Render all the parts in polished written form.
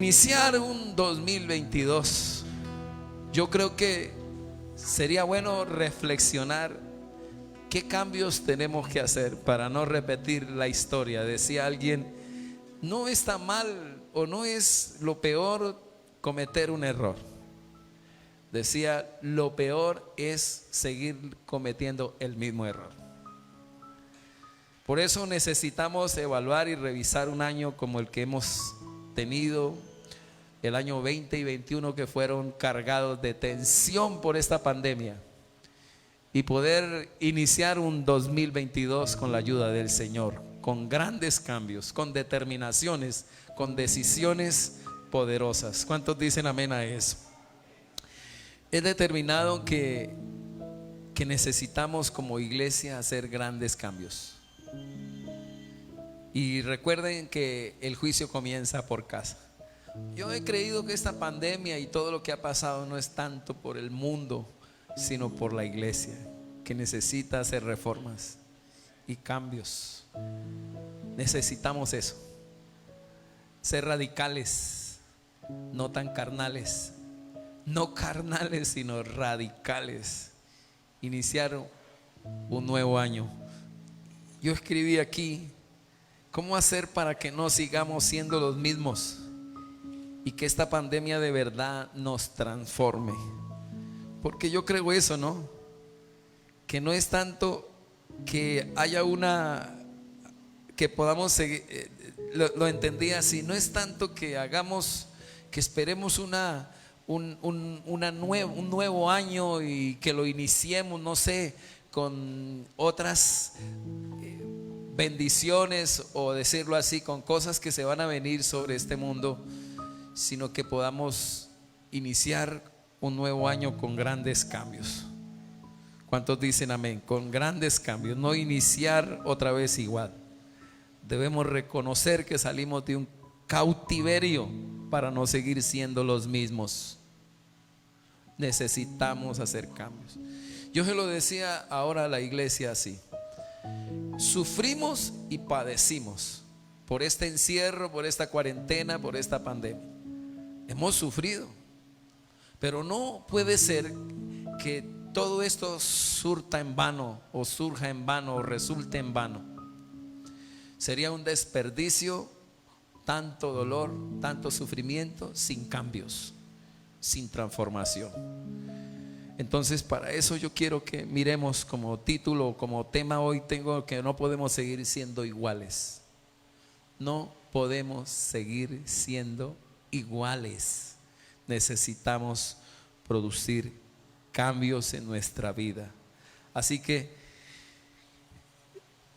iniciar un 2022, yo creo que sería bueno reflexionar qué cambios tenemos que hacer para no repetir la historia. Decía alguien, no está mal o no es lo peor cometer un error. Decía, lo peor es seguir cometiendo el mismo error. Por eso necesitamos evaluar y revisar un año como el que hemos tenido, el año 20 y 21, que fueron cargados de tensión por esta pandemia, y poder iniciar un 2022 con la ayuda del Señor, con grandes cambios, con determinaciones, con decisiones poderosas. ¿Cuántos dicen amén a eso? He determinado que necesitamos como iglesia hacer grandes cambios. Y recuerden que el juicio comienza por casa. Yo he creído que esta pandemia y todo lo que ha pasado no es tanto por el mundo, sino por la iglesia, que necesita hacer reformas y cambios. Necesitamos eso, ser radicales, no tan carnales, no carnales sino radicales. Iniciar un nuevo año. Yo escribí aquí, ¿cómo hacer para que no sigamos siendo los mismos y que esta pandemia de verdad nos transforme? Porque yo creo eso, ¿no? Que no es tanto que haya que podamos seguir, lo entendí así, no es tanto que hagamos, que esperemos un nuevo año y que lo iniciemos, no sé, con otras bendiciones, o decirlo así, con cosas que se van a venir sobre este mundo, sino que podamos iniciar un nuevo año con grandes cambios. ¿Cuántos dicen amén? Con grandes cambios, no iniciar otra vez igual. Debemos reconocer que salimos de un cautiverio para no seguir siendo los mismos. Necesitamos hacer cambios. Yo se lo decía ahora a la iglesia así: sufrimos y padecimos por este encierro, por esta cuarentena, por esta pandemia. Hemos sufrido, pero no puede ser que todo esto surta en vano, o surja en vano, o resulte en vano. Sería un desperdicio tanto dolor, tanto sufrimiento sin cambios, sin transformación. Entonces, para eso yo quiero que miremos como título, como tema hoy tengo que no podemos seguir siendo iguales. No podemos seguir siendo iguales. Necesitamos producir cambios en nuestra vida. Así que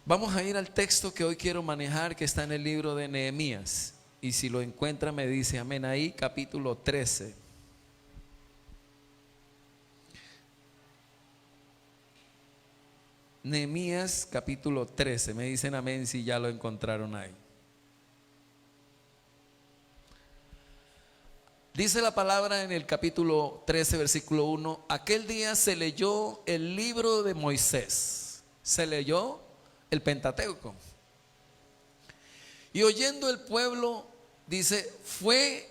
vamos a ir al texto que hoy quiero manejar, que está en el libro de Nehemías. Y si lo encuentra me dice amén ahí, capítulo 13. Nehemías capítulo 13, me dicen amén si ya lo encontraron ahí. Dice la palabra en el capítulo 13, versículo 1: aquel día se leyó el libro de Moisés, se leyó el Pentateuco. Y oyendo el pueblo, dice, fue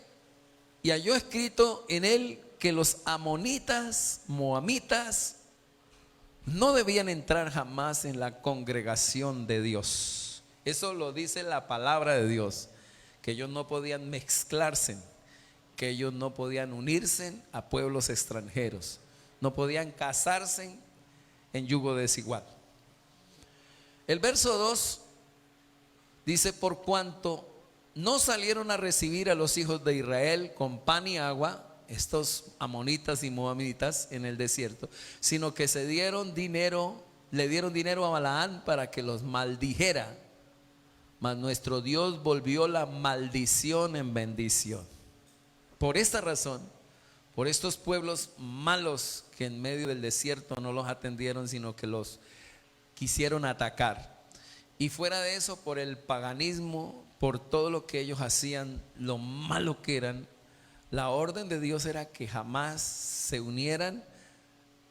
y halló escrito en él que los amonitas, moabitas, no debían entrar jamás en la congregación de Dios. Eso lo dice la palabra de Dios, que ellos no podían mezclarse, que ellos no podían unirse a pueblos extranjeros, no podían casarse en yugo desigual. El verso 2 dice: por cuanto no salieron a recibir a los hijos de Israel con pan y agua, estos amonitas y moabitas en el desierto, sino que le dieron dinero a Balaán para que los maldijera, mas nuestro Dios volvió la maldición en bendición. Por esta razón, por estos pueblos malos que en medio del desierto no los atendieron, sino que los quisieron atacar, y fuera de eso, por el paganismo, por todo lo que ellos hacían, lo malo que eran, la orden de Dios era que jamás se unieran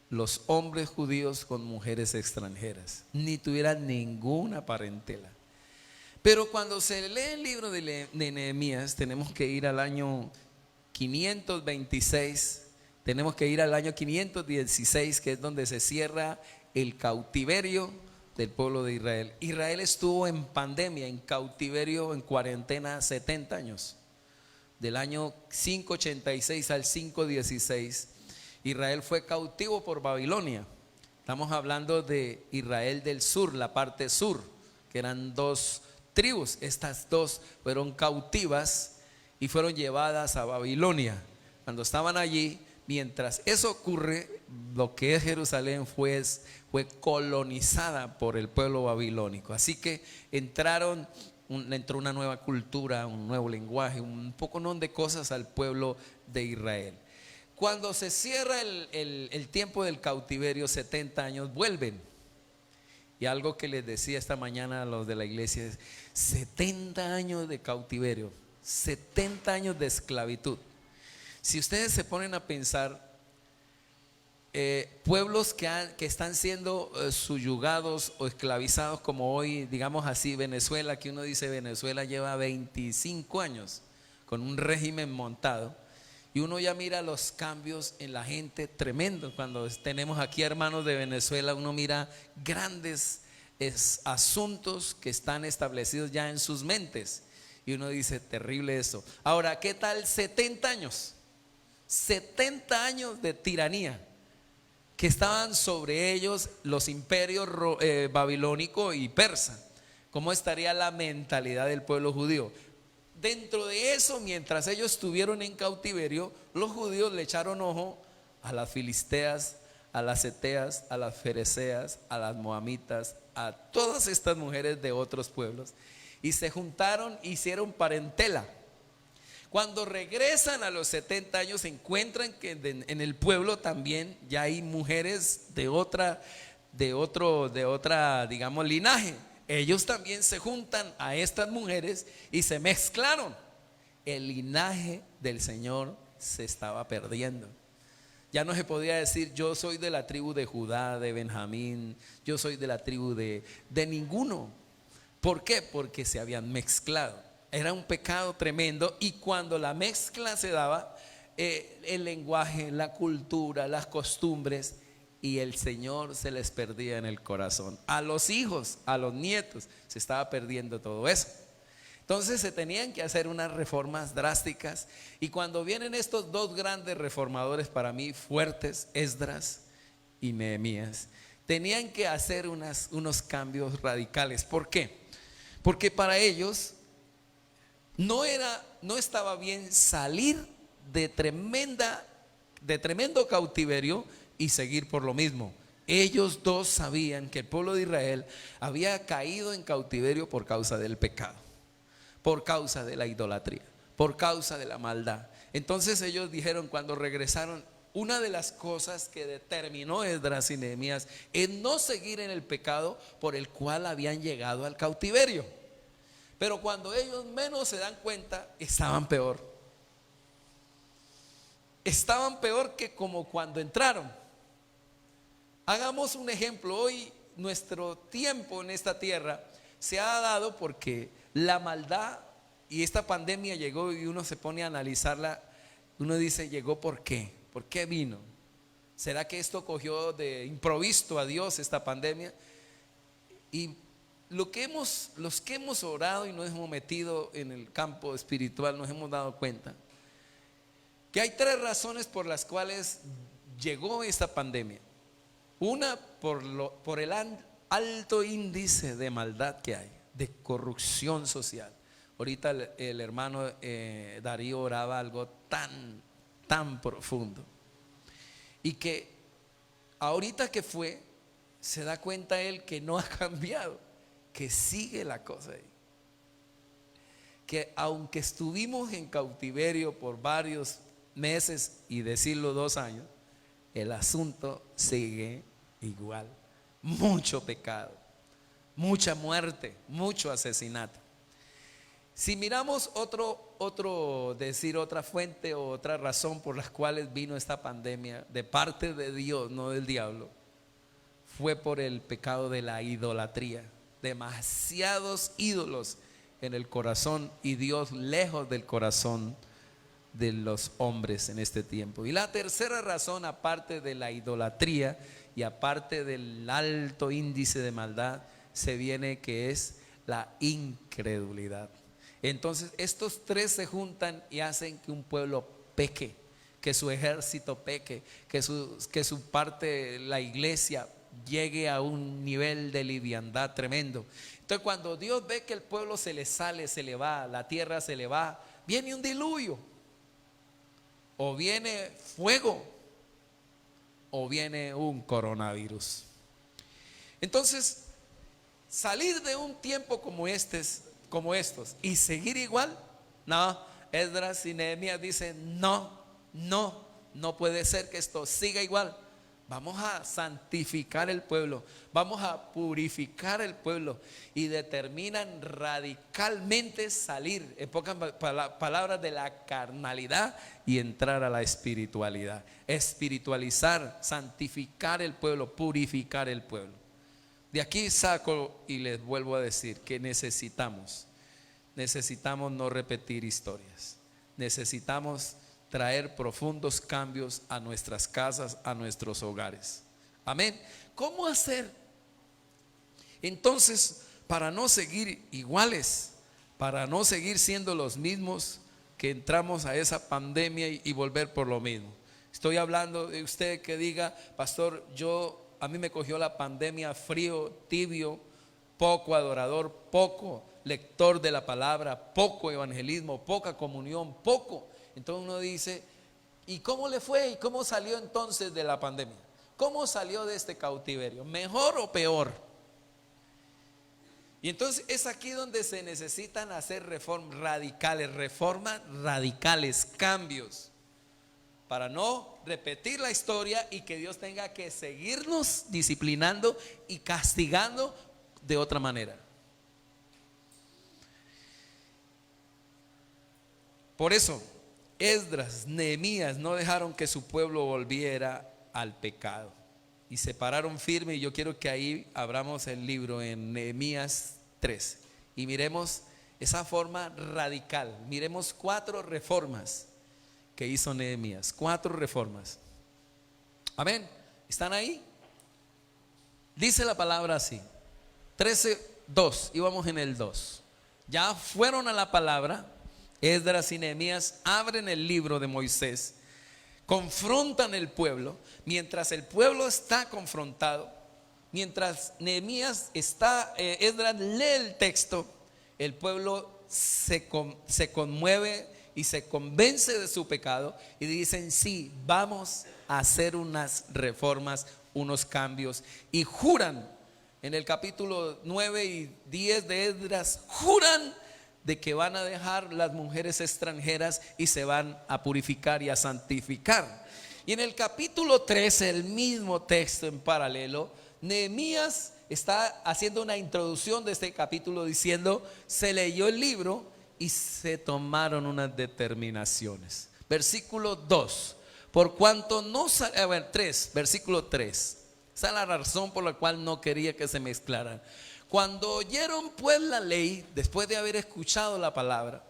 los hombres judíos con mujeres extranjeras, ni tuvieran ninguna parentela. Pero cuando se lee el libro de Nehemías, tenemos que ir al año 526, tenemos que ir al año 516, que es donde se cierra el cautiverio del pueblo de Israel. Israel estuvo en pandemia, en cautiverio, en cuarentena 70 años. Del año 586 al 516, Israel fue cautivo por Babilonia. Estamos hablando de Israel del sur, la parte sur, que eran dos tribus. Estas dos fueron cautivas y fueron llevadas a Babilonia. Cuando estaban allí, mientras eso ocurre, lo que es Jerusalén fue colonizada por el pueblo babilónico. Así que entró una nueva cultura, un nuevo lenguaje, un poco de cosas al pueblo de Israel. Cuando se cierra el tiempo del cautiverio, 70 años, vuelven. Y algo que les decía esta mañana a los de la iglesia es 70 años de cautiverio, 70 años de esclavitud. Si ustedes se ponen a pensar, pueblos que están siendo subyugados o esclavizados, como hoy, digamos así, Venezuela, que uno dice Venezuela lleva 25 años con un régimen montado. Y uno ya mira los cambios en la gente tremendo. Cuando tenemos aquí hermanos de Venezuela, uno mira grandes asuntos que están establecidos ya en sus mentes. Y uno dice, terrible eso. Ahora, ¿qué tal 70 años? 70 años de tiranía que estaban sobre ellos los imperios babilónico y persa. ¿Cómo estaría la mentalidad del pueblo judío? Dentro de eso, mientras ellos estuvieron en cautiverio, los judíos le echaron ojo a las filisteas, a las eteas, a las fereceas, a las moamitas, a todas estas mujeres de otros pueblos, y se juntaron, hicieron parentela. Cuando regresan a los 70 años, se encuentran que en el pueblo también ya hay mujeres de otra, digamos, linaje. Ellos también se juntan a estas mujeres y se mezclaron. El linaje del Señor se estaba perdiendo. Ya no se podía decir yo soy de la tribu de Judá, de Benjamín, yo soy de la tribu de ninguno. ¿Por qué? Porque se habían mezclado. Era un pecado tremendo, y cuando la mezcla se daba, el lenguaje, la cultura, las costumbres, y el Señor se les perdía en el corazón. A los hijos, a los nietos, se estaba perdiendo todo eso. Entonces se tenían que hacer unas reformas drásticas. Y cuando vienen estos dos grandes reformadores para mí fuertes, Esdras y Nehemías, tenían que hacer unos cambios radicales. ¿Por qué? Porque para ellos no estaba bien salir de tremendo cautiverio y seguir por lo mismo. Ellos dos sabían que el pueblo de Israel había caído en cautiverio por causa del pecado, por causa de la idolatría, por causa de la maldad. Entonces ellos dijeron, cuando regresaron, una de las cosas que determinó Esdras y Nehemías es no seguir en el pecado por el cual habían llegado al cautiverio. Pero cuando ellos menos se dan cuenta, estaban peor. Estaban peor que como cuando entraron. Hagamos un ejemplo. Hoy nuestro tiempo en esta tierra se ha dado porque la maldad y esta pandemia llegó, y uno se pone a analizarla. Uno dice, ¿llegó por qué? ¿Por qué vino? ¿Será que esto cogió de improviso a Dios esta pandemia? Y los que hemos orado y nos hemos metido en el campo espiritual, nos hemos dado cuenta que hay tres razones por las cuales llegó esta pandemia. Una, por el alto índice de maldad que hay, de corrupción social. Ahorita el hermano Darío oraba algo tan profundo, y que ahorita que se da cuenta él que no ha cambiado, que sigue la cosa ahí, que aunque estuvimos en cautiverio por varios meses, y decirlo 2 años, el asunto sigue igual. Mucho pecado, mucha muerte, mucho asesinato. Si miramos otra fuente o otra razón por las cuales vino esta pandemia de parte de Dios, no del diablo, fue por el pecado de la idolatría. Demasiados ídolos en el corazón y Dios lejos del corazón de los hombres en este tiempo. Y la tercera razón, aparte de la idolatría y aparte del alto índice de maldad, se viene que es la incredulidad. Entonces estos tres se juntan y hacen que un pueblo peque, que su ejército peque, que su parte, la iglesia, llegue a un nivel de liviandad tremendo. Entonces cuando Dios ve que el pueblo se le sale, se le va, la tierra se le va, viene un diluvio, o viene fuego, o viene un coronavirus. Entonces, salir de un tiempo como estos y seguir igual, no. Esdras y Nehemías dicen no puede ser que esto siga igual. Vamos a santificar el pueblo, vamos a purificar el pueblo, y determinan radicalmente salir, en pocas palabras, de la carnalidad y entrar a la espiritualidad, espiritualizar, santificar el pueblo, purificar el pueblo. De aquí saco y les vuelvo a decir que necesitamos no repetir historias, necesitamos traer profundos cambios a nuestras casas, a nuestros hogares. Amén. ¿Cómo hacer entonces para no seguir iguales, para no seguir siendo los mismos que entramos a esa pandemia y volver por lo mismo? Estoy hablando de usted que diga: pastor, a mí me cogió la pandemia frío, tibio, poco adorador, poco lector de la palabra, poco evangelismo, poca comunión, poco. Entonces uno dice: ¿y cómo le fue? ¿Y cómo salió entonces de la pandemia? ¿Cómo salió de este cautiverio? ¿Mejor o peor? Y entonces es aquí donde se necesitan hacer reformas radicales, cambios, para no repetir la historia y que Dios tenga que seguirnos disciplinando y castigando de otra manera. Por eso Esdras, Nehemías no dejaron que su pueblo volviera al pecado y se pararon firme. Y yo quiero que ahí abramos el libro en Nehemías 3 y miremos esa forma radical. Miremos 4 reformas que hizo Nehemías, 4 reformas. Amén. ¿Están ahí? Dice la palabra así, 13:2, íbamos en el 2. Ya fueron a la palabra. Esdras y Nehemías abren el libro de Moisés, confrontan el pueblo. Mientras el pueblo está confrontado, mientras Esdras lee el texto, el pueblo se conmueve y se convence de su pecado y dicen: sí, vamos a hacer unas reformas, unos cambios, y juran. En el capítulo 9 y 10 de Esdras juran de que van a dejar las mujeres extranjeras y se van a purificar y a santificar. Y en el capítulo 13, el mismo texto en paralelo, Nehemías está haciendo una introducción de este capítulo diciendo: se leyó el libro y se tomaron unas determinaciones. Versículo 2, por cuanto no versículo 3, esa es la razón por la cual no quería que se mezclaran. Cuando oyeron pues la ley, después de haber escuchado la palabra,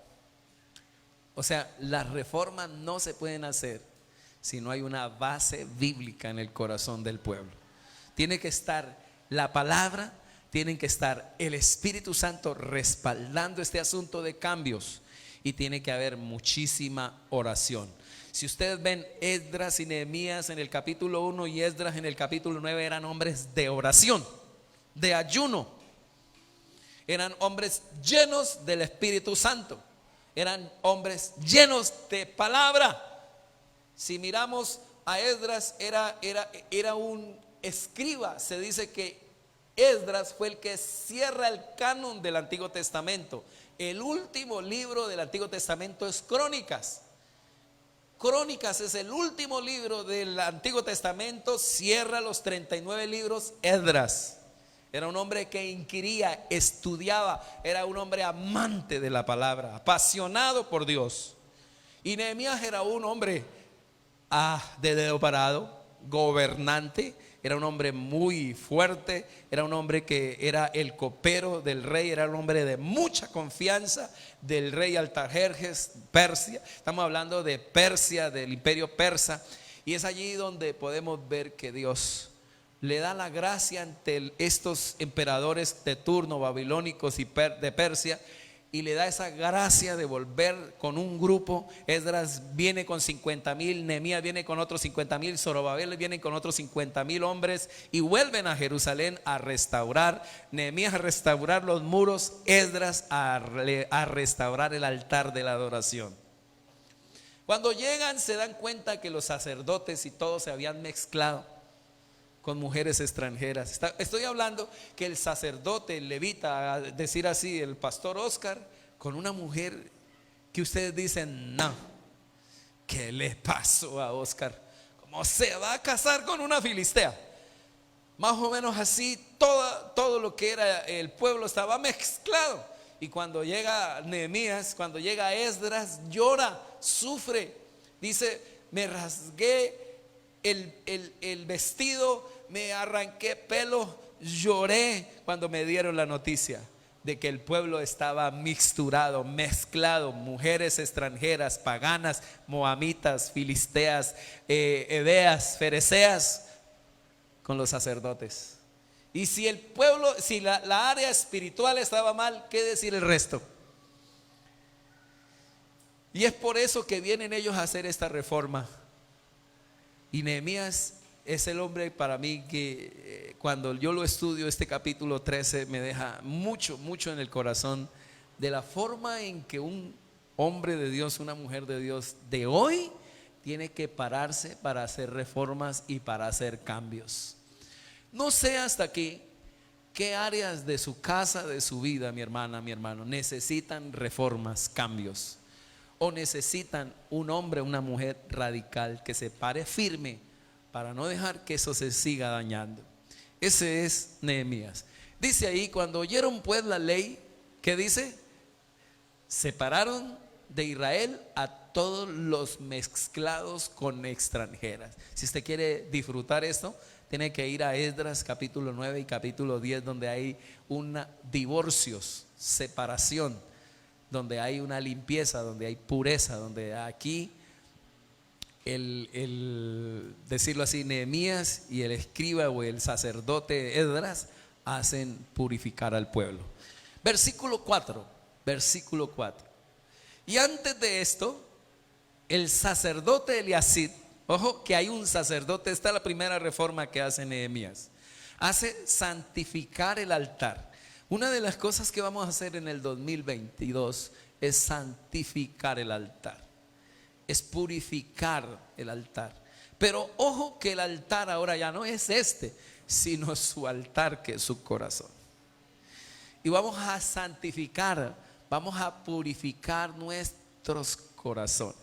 o sea, las reformas no se pueden hacer si no hay una base bíblica en el corazón del pueblo. Tiene que estar la palabra, tienen que estar el Espíritu Santo respaldando este asunto de cambios, y tiene que haber muchísima oración. Si ustedes ven, Esdras y Nehemías en el capítulo 1 y Esdras en el capítulo 9 eran hombres de oración, de ayuno. Eran hombres llenos del Espíritu Santo, eran hombres llenos de palabra. Si miramos a Esdras, era un escriba. Se dice que Esdras fue el que cierra el canon del Antiguo Testamento. El último libro del Antiguo Testamento es Crónicas. Crónicas es el último libro del Antiguo Testamento, cierra los 39 libros Esdras. Era un hombre que inquiría, estudiaba, era un hombre amante de la palabra, apasionado por Dios. Y Nehemías era un hombre de dedo parado, gobernante, era un hombre muy fuerte, era un hombre que era el copero del rey, era un hombre de mucha confianza del rey Artajerjes, Persia. Estamos hablando de Persia, del imperio persa, y es allí donde podemos ver que Dios le da la gracia ante estos emperadores de turno babilónicos y de Persia, y le da esa gracia de volver con un grupo. Esdras viene con 50,000, Nehemías viene con otros 50,000, Zorobabel viene con otros 50,000 hombres y vuelven a Jerusalén a restaurar. Nehemías a restaurar los muros, Esdras a restaurar el altar de la adoración. Cuando llegan se dan cuenta que los sacerdotes y todos se habían mezclado con mujeres extranjeras. Estoy hablando que el sacerdote, el levita, a decir así, el pastor Oscar, con una mujer que ustedes dicen, no, ¿qué le pasó a Oscar? ¿Cómo se va a casar con una filistea? Más o menos así, todo lo que era el pueblo estaba mezclado. Y cuando llega Nehemías, cuando llega Esdras, llora, sufre, dice, me rasgué el vestido, me arranqué pelo, lloré cuando me dieron la noticia de que el pueblo estaba mixturado, mezclado, mujeres extranjeras, paganas, moamitas, filisteas, heveas, fereceas, con los sacerdotes. Y si el pueblo, si la área espiritual estaba mal, ¿qué decir el resto? Y es por eso que vienen ellos a hacer esta reforma. Y Nehemías es el hombre para mí que cuando yo lo estudio, este capítulo 13 me deja mucho en el corazón de la forma en que un hombre de Dios, una mujer de Dios de hoy tiene que pararse para hacer reformas y para hacer cambios. No sé hasta aquí qué áreas de su casa, de su vida, mi hermana, mi hermano, necesitan reformas, cambios, o necesitan un hombre, una mujer radical que se pare firme para no dejar que eso se siga dañando. Ese es Nehemías. Dice ahí, cuando oyeron pues la ley, ¿qué dice? Separaron de Israel a todos los mezclados con extranjeras. Si usted quiere disfrutar esto, tiene que ir a Esdras capítulo 9 y capítulo 10, donde hay divorcios, separación, donde hay una limpieza, donde hay pureza, donde aquí decirlo así, Nehemías y el escriba o el sacerdote Esdras hacen purificar al pueblo. Versículo 4. Y antes de esto, el sacerdote Eliasib, ojo que hay un sacerdote, esta es la primera reforma que hace Nehemías, hace santificar el altar. Una de las cosas que vamos a hacer en el 2022 es santificar el altar, es purificar el altar. Pero ojo que el altar ahora ya no es sino su altar, que es su corazón. Y vamos a santificar, vamos a purificar nuestros corazones,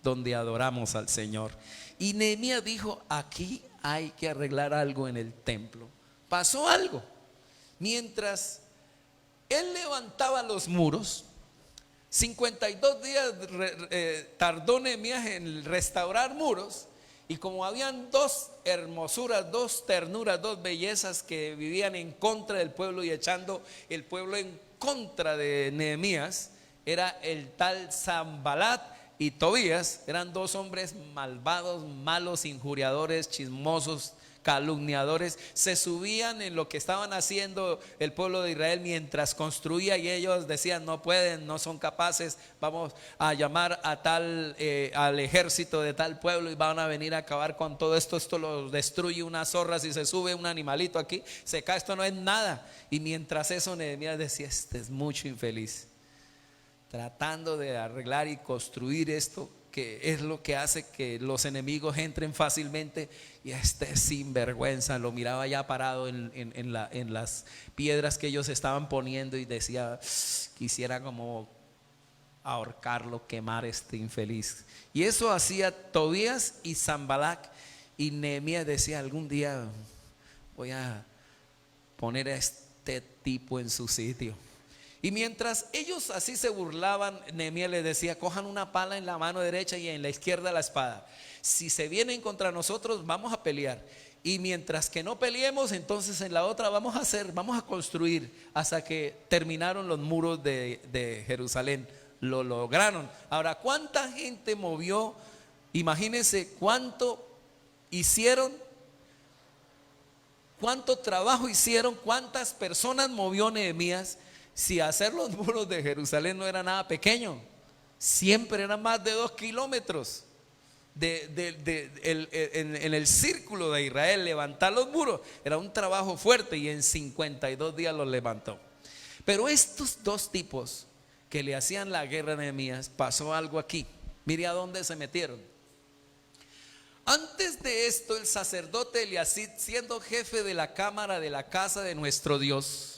donde adoramos al Señor. Y Nehemías dijo, aquí hay que arreglar algo en el templo. Pasó algo. Mientras él levantaba los muros, 52 días tardó Nehemías en restaurar muros. Y como habían dos hermosuras, dos ternuras, dos bellezas que vivían en contra del pueblo y echando el pueblo en contra de Nehemías, era el tal Sanbalat y Tobías. Eran dos hombres malvados, malos, injuriadores, chismosos, calumniadores. Se subían en lo que estaban haciendo el pueblo de Israel mientras construía, y ellos decían, no pueden, no son capaces, vamos a llamar a al ejército de tal pueblo y van a venir a acabar con todo esto. Esto lo destruye una zorra, si se sube un animalito aquí, se cae, esto no es nada. Y mientras eso, Nehemías decía, este es mucho infeliz, tratando de arreglar y construir esto, que es lo que hace que los enemigos entren fácilmente. Y este sinvergüenza lo miraba ya parado en las piedras que ellos estaban poniendo y decía, quisiera como ahorcarlo, quemar este infeliz. Y eso hacía Tobías y Sanbalat. Y Nehemías decía, algún día voy a poner a este tipo en su sitio. Y mientras ellos así se burlaban, Nehemías les decía, cojan una pala en la mano derecha y en la izquierda la espada. Si se vienen contra nosotros, vamos a pelear. y mientras que no peleemos, entonces en la otra vamos a construir, hasta que terminaron los muros de Jerusalén. Lo lograron. Ahora, ¿cuánta gente movió? Imagínense cuánto hicieron, cuánto trabajo hicieron, cuántas personas movió Nehemías. Si hacer los muros de Jerusalén no era nada pequeño, siempre eran más de 2 kilómetros en el círculo de Israel. Levantar los muros era un trabajo fuerte, y en 52 días los levantó. Pero estos dos tipos que le hacían la guerra a Nehemías, pasó algo aquí. Mire a dónde se metieron. Antes de esto, el sacerdote Eliasib, siendo jefe de la cámara de la casa de nuestro Dios,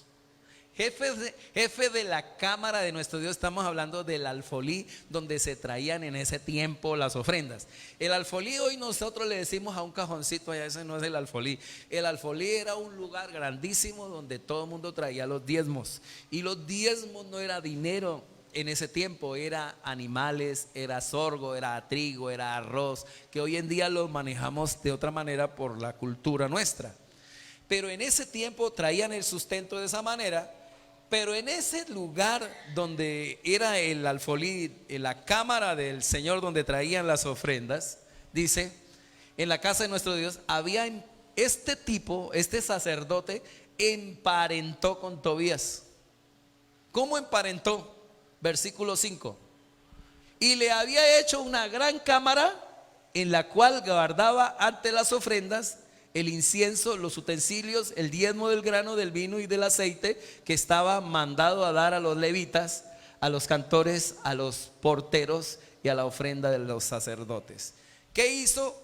jefe de la cámara de nuestro Dios, estamos hablando del alfolí, donde se traían en ese tiempo las ofrendas. El alfolí, hoy nosotros le decimos a un cajoncito, allá ese no es el alfolí. El alfolí era un lugar grandísimo donde todo el mundo traía los diezmos, y los diezmos no era dinero. En ese tiempo era animales, era sorgo, era trigo, era arroz, que hoy en día lo manejamos de otra manera por la cultura nuestra. Pero en ese tiempo traían el sustento de esa manera. Pero en ese lugar donde era el alfolí, en la cámara del Señor donde traían las ofrendas, dice, en la casa de nuestro Dios, había este tipo, este sacerdote, emparentó con Tobías. ¿Cómo emparentó? Versículo 5. Y le había hecho una gran cámara en la cual guardaba ante las ofrendas el incienso, los utensilios, el diezmo del grano, del vino y del aceite, que estaba mandado a dar a los levitas, a los cantores, a los porteros y a la ofrenda de los sacerdotes. ¿Qué hizo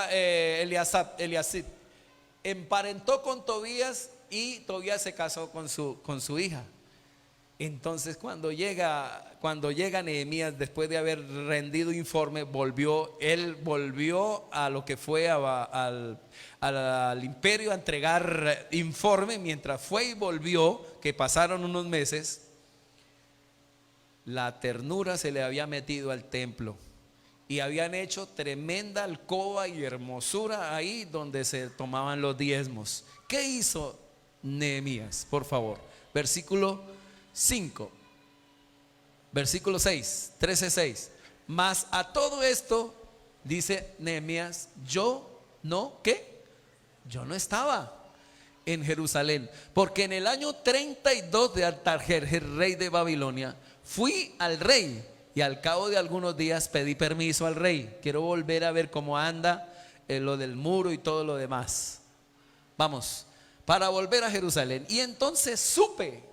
Eliasib? Emparentó con Tobías, y Tobías se casó con su hija. Entonces cuando llega Nehemías, después de haber rendido informe, él volvió a lo que fue al imperio a entregar informe. Mientras fue y volvió, que pasaron unos meses, la ternura se le había metido al templo, y habían hecho tremenda alcoba y hermosura ahí donde se tomaban los diezmos. ¿Qué hizo Nehemías? Por favor, versículo 5, versículo 6, 13:6. Mas a todo esto, dice Nehemías, yo no estaba en Jerusalén, porque en el año 32 de Artajerjes, rey de Babilonia, fui al rey, y al cabo de algunos días pedí permiso al rey. Quiero volver a ver cómo anda lo del muro y todo lo demás. Vamos, para volver a Jerusalén. Y entonces supe.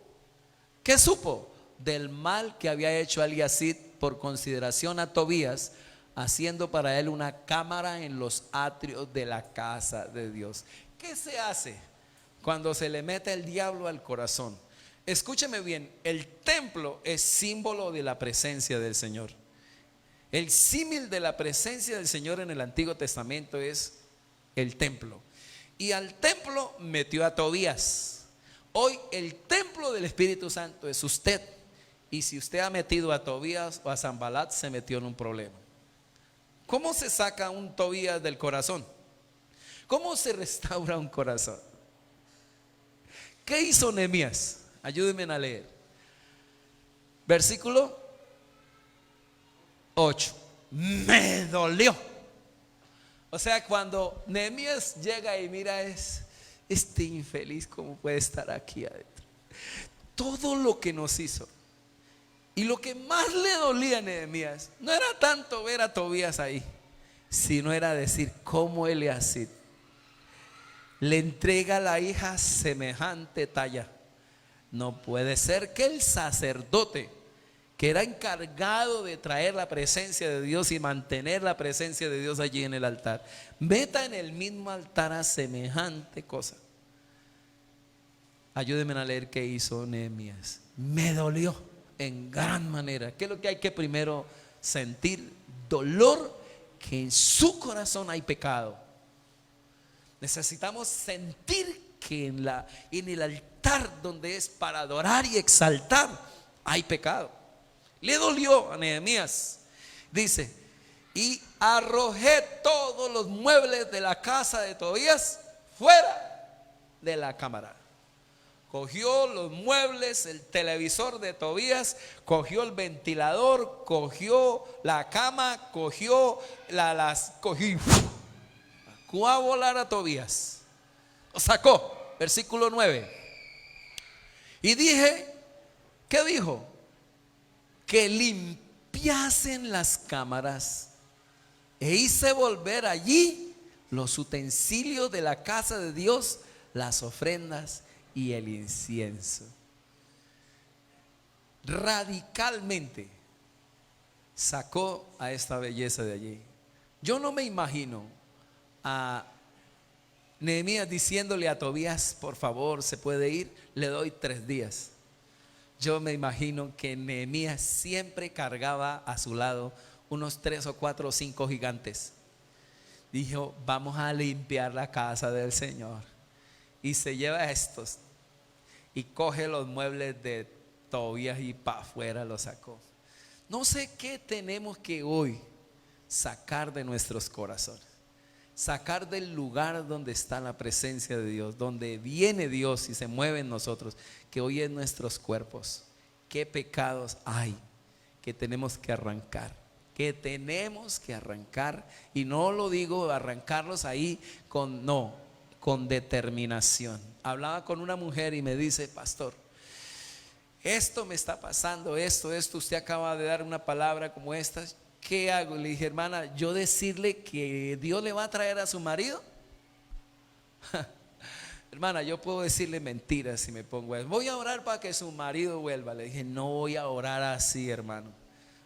¿Qué supo? Del mal que había hecho Eliasib por consideración a Tobías, haciendo para él una cámara en los atrios de la casa de Dios. ¿Qué se hace cuando se le mete el diablo al corazón? Escúcheme bien, el templo es símbolo de la presencia del Señor. El símil de la presencia del Señor en el Antiguo Testamento es el templo. Y al templo metió a Tobías. Hoy el templo del Espíritu Santo es usted. Y si usted ha metido a Tobías o a Sanbalat, se metió en un problema. ¿Cómo se saca un Tobías del corazón? ¿Cómo se restaura un corazón? ¿Qué hizo Nehemías? Ayúdenme a leer. Versículo 8. Me dolió. O sea, cuando Nehemías llega y mira, este infeliz, ¿cómo puede estar aquí adentro? Todo lo que nos hizo. Y lo que más le dolía a Nehemías no era tanto ver a Tobías ahí, sino era decir cómo Eliasib le entrega a la hija semejante talla. No puede ser que el sacerdote, que era encargado de traer la presencia de Dios y mantener la presencia de Dios allí en el altar, meta en el mismo altar a semejante cosa. Ayúdenme a leer qué hizo Nehemías. Me dolió en gran manera. ¿Qué es lo que hay que primero sentir? Dolor, que en su corazón hay pecado. Necesitamos sentir que en el altar donde es para adorar y exaltar hay pecado. Le dolió a Nehemías. Dice, y arrojé todos los muebles de la casa de Tobías fuera de la cámara. Cogió los muebles, el televisor de Tobías, cogió el ventilador, cogió la cama, cogió sacó a volar a Tobías. Lo sacó, versículo 9. Y dije, ¿qué dijo? Que limpiasen las cámaras e hice volver allí los utensilios de la casa de Dios, las ofrendas y el incienso. Radicalmente sacó a esta belleza de allí. Yo no me imagino a Nehemías diciéndole a Tobías, por favor, se puede ir, le doy 3 días. Yo me imagino que Nehemías siempre cargaba a su lado unos 3 o 4 o 5 gigantes. Dijo, vamos a limpiar la casa del Señor. Y se lleva a estos y coge los muebles de Tobías y para afuera los sacó. No sé qué tenemos que hoy sacar de nuestros corazones. Sacar del lugar donde está la presencia de Dios, donde viene Dios y se mueve en nosotros, que hoy en nuestros cuerpos. ¿Qué pecados hay que tenemos que arrancar? Que tenemos que arrancar, y no lo digo arrancarlos ahí con determinación. Hablaba con una mujer y me dice, pastor, esto me está pasando, esto, usted acaba de dar una palabra como esta, ¿qué hago? Le dije, hermana, yo decirle que Dios le va a traer a su marido. Hermana, yo puedo decirle mentiras si me pongo a voy a orar para que su marido vuelva. Le dije, no voy a orar así, hermano.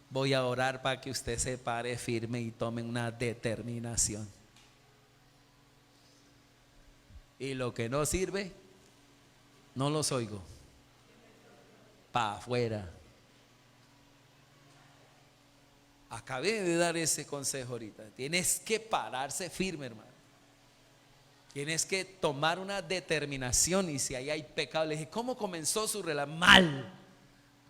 Voy a orar para que usted se pare firme y tome una determinación. Y lo que no sirve, no los oigo. Pa' afuera. Acabé de dar ese consejo ahorita. Tienes que pararse firme, hermano. Tienes que tomar una determinación. Y si ahí hay pecado, le dije, ¿cómo comenzó su relación? Mal.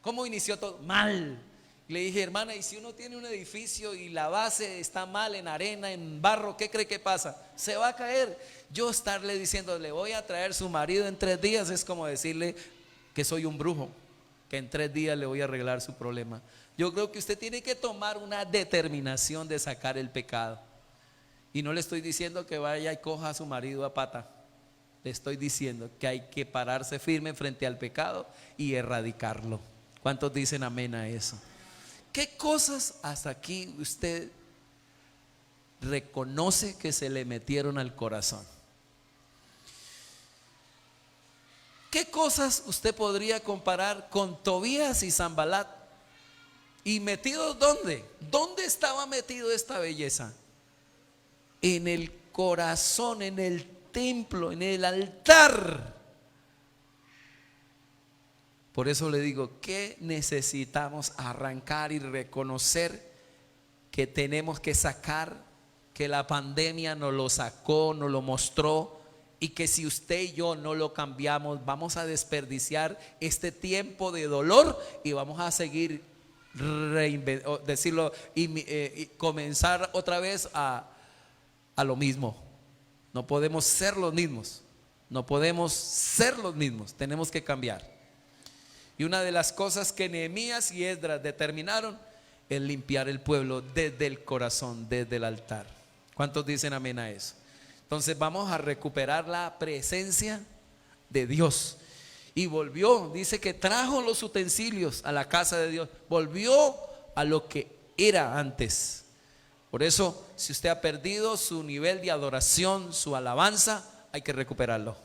¿Cómo inició todo? Mal. Le dije, hermana, y si uno tiene un edificio y la base está mal, en arena, en barro, ¿qué cree que pasa? Se va a caer. Yo estarle diciendo, le voy a traer su marido en 3 días, es como decirle que soy un brujo, que en 3 días le voy a arreglar su problema. Yo creo que usted tiene que tomar una determinación de sacar el pecado. Y no le estoy diciendo que vaya y coja a su marido a pata. Le estoy diciendo que hay que pararse firme frente al pecado y erradicarlo. ¿Cuántos dicen amén a eso? ¿Qué cosas hasta aquí usted reconoce que se le metieron al corazón? ¿Qué cosas usted podría comparar con Tobías y Sanbalat? ¿Y metidos dónde? ¿Dónde estaba metido esta belleza? En el corazón, en el templo, en el altar. Por eso le digo que necesitamos arrancar y reconocer que tenemos que sacar, que la pandemia nos lo sacó, nos lo mostró, y que si usted y yo no lo cambiamos, vamos a desperdiciar este tiempo de dolor y vamos a seguir y comenzar otra vez a lo mismo. No podemos ser los mismos. No podemos ser los mismos. Tenemos que cambiar. Y una de las cosas que Nehemías y Esdras determinaron es limpiar el pueblo desde el corazón, desde el altar. ¿Cuántos dicen amén a eso? Entonces vamos a recuperar la presencia de Dios. Y volvió, dice que trajo los utensilios a la casa de Dios. Volvió a lo que era antes. Por eso, si usted ha perdido su nivel de adoración, su alabanza, hay que recuperarlo.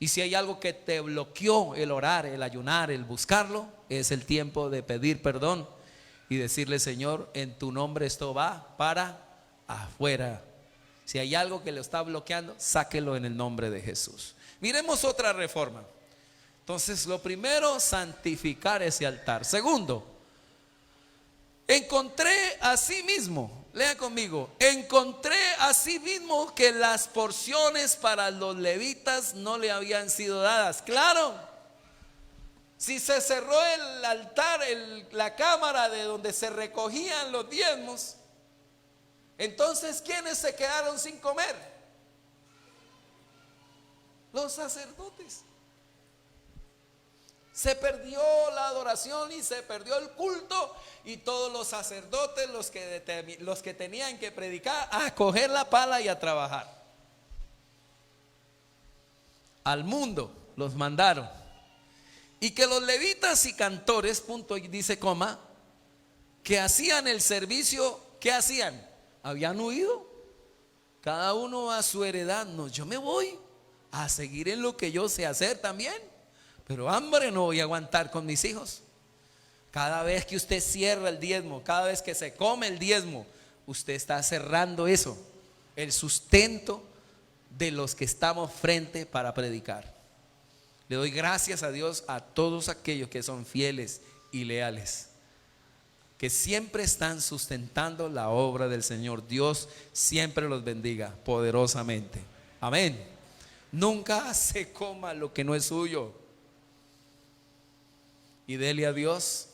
Y si hay algo que te bloqueó el orar, el ayunar, el buscarlo, es el tiempo de pedir perdón y decirle, Señor, en tu nombre esto va para afuera. Si hay algo que lo está bloqueando, sáquelo en el nombre de Jesús. Miremos otra reforma. Entonces, lo primero, santificar ese altar. Segundo, encontré asimismo, lea conmigo, encontré asimismo que las porciones para los levitas no le habían sido dadas. Claro, Si se cerró el altar, la cámara de donde se recogían los diezmos, entonces ¿quiénes se quedaron sin comer? Los sacerdotes. Se perdió la adoración y se perdió el culto, y todos los sacerdotes, los que tenían que predicar, a coger la pala y a trabajar. Al mundo los mandaron. Y que los levitas y cantores, punto y dice coma, que hacían el servicio, ¿qué hacían? Habían huido, cada uno a su heredad. No, yo me voy a seguir en lo que yo sé hacer también, pero hambre no voy a aguantar con mis hijos. Cada vez que usted cierra el diezmo, cada vez que se come el diezmo, usted está cerrando eso, el sustento de los que estamos frente para predicar. Le doy gracias a Dios a todos aquellos que son fieles y leales, que siempre están sustentando la obra del Señor. Dios siempre los bendiga poderosamente. Amén. Nunca se coma lo que no es suyo, y dele a Dios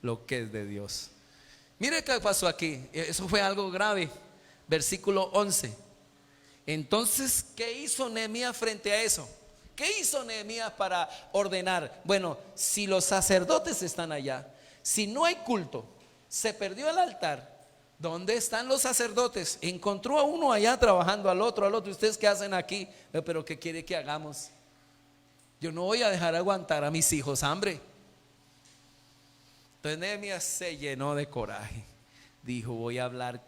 lo que es de Dios. Mire qué pasó aquí. Eso fue algo grave. Versículo 11. Entonces, ¿qué hizo Nehemías frente a eso? ¿Qué hizo Nehemías para ordenar? Bueno, si los sacerdotes están allá, si no hay culto, se perdió el altar, ¿dónde están los sacerdotes? Encontró a uno allá trabajando, al otro. ¿Ustedes qué hacen aquí? Pero ¿qué quiere que hagamos? Yo no voy a dejar aguantar a mis hijos hambre. Entonces Nehemías se llenó de coraje. Dijo: voy a hablar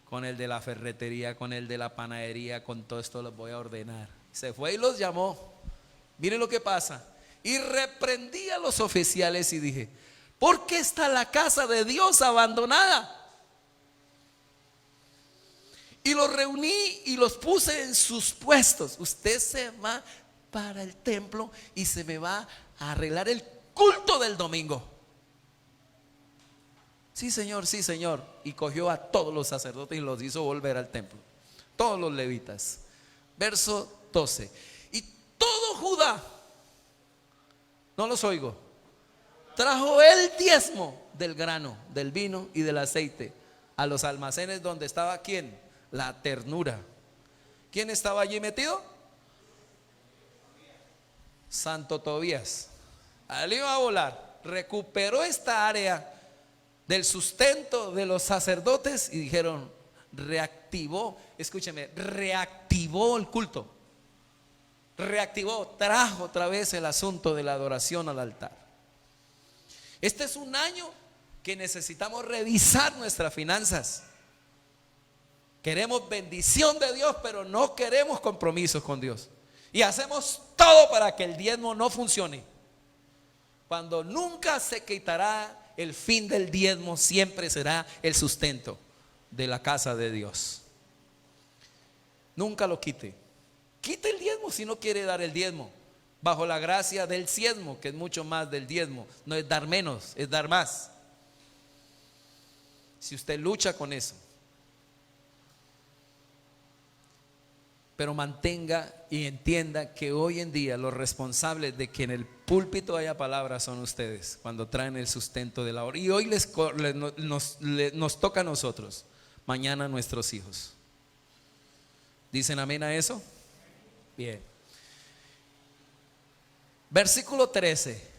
con el de la ferretería, con el de la panadería, con todo esto los voy a ordenar. Se fue y los llamó. Mire lo que pasa. Y reprendí a los oficiales y dije: ¿por qué está la casa de Dios abandonada? Y los reuní y los puse en sus puestos. Usted se va para el templo y se me va a arreglar el culto del domingo. Sí, señor, sí, señor. Y cogió a todos los sacerdotes y los hizo volver al templo, todos los levitas. Verso 12. Y todo Judá, no los oigo, trajo el diezmo del grano, del vino y del aceite a los almacenes donde estaba, ¿quién? La ternura. ¿Quién estaba allí metido? Santo Tobías. Ahí iba a volar. Recuperó esta área del sustento de los sacerdotes y dijeron, reactivó, escúcheme, reactivó el culto. Reactivó, trajo otra vez el asunto de la adoración al altar. Este es un año que necesitamos revisar nuestras finanzas. Queremos bendición de Dios, pero no queremos compromisos con Dios. Y hacemos todo para que el diezmo no funcione, cuando nunca se quitará. El fin del diezmo siempre será el sustento de la casa de Dios. Nunca lo quite. Quite el diezmo si no quiere dar el diezmo, bajo la gracia del ciezmo, que es mucho más del diezmo. No es dar menos, es dar más. Si usted lucha con eso, pero mantenga y entienda que hoy en día los responsables de que en el púlpito haya palabras son ustedes, cuando traen el sustento de la hora. Y hoy nos toca a nosotros, mañana a nuestros hijos. ¿Dicen amén a eso? Bien. Versículo 13.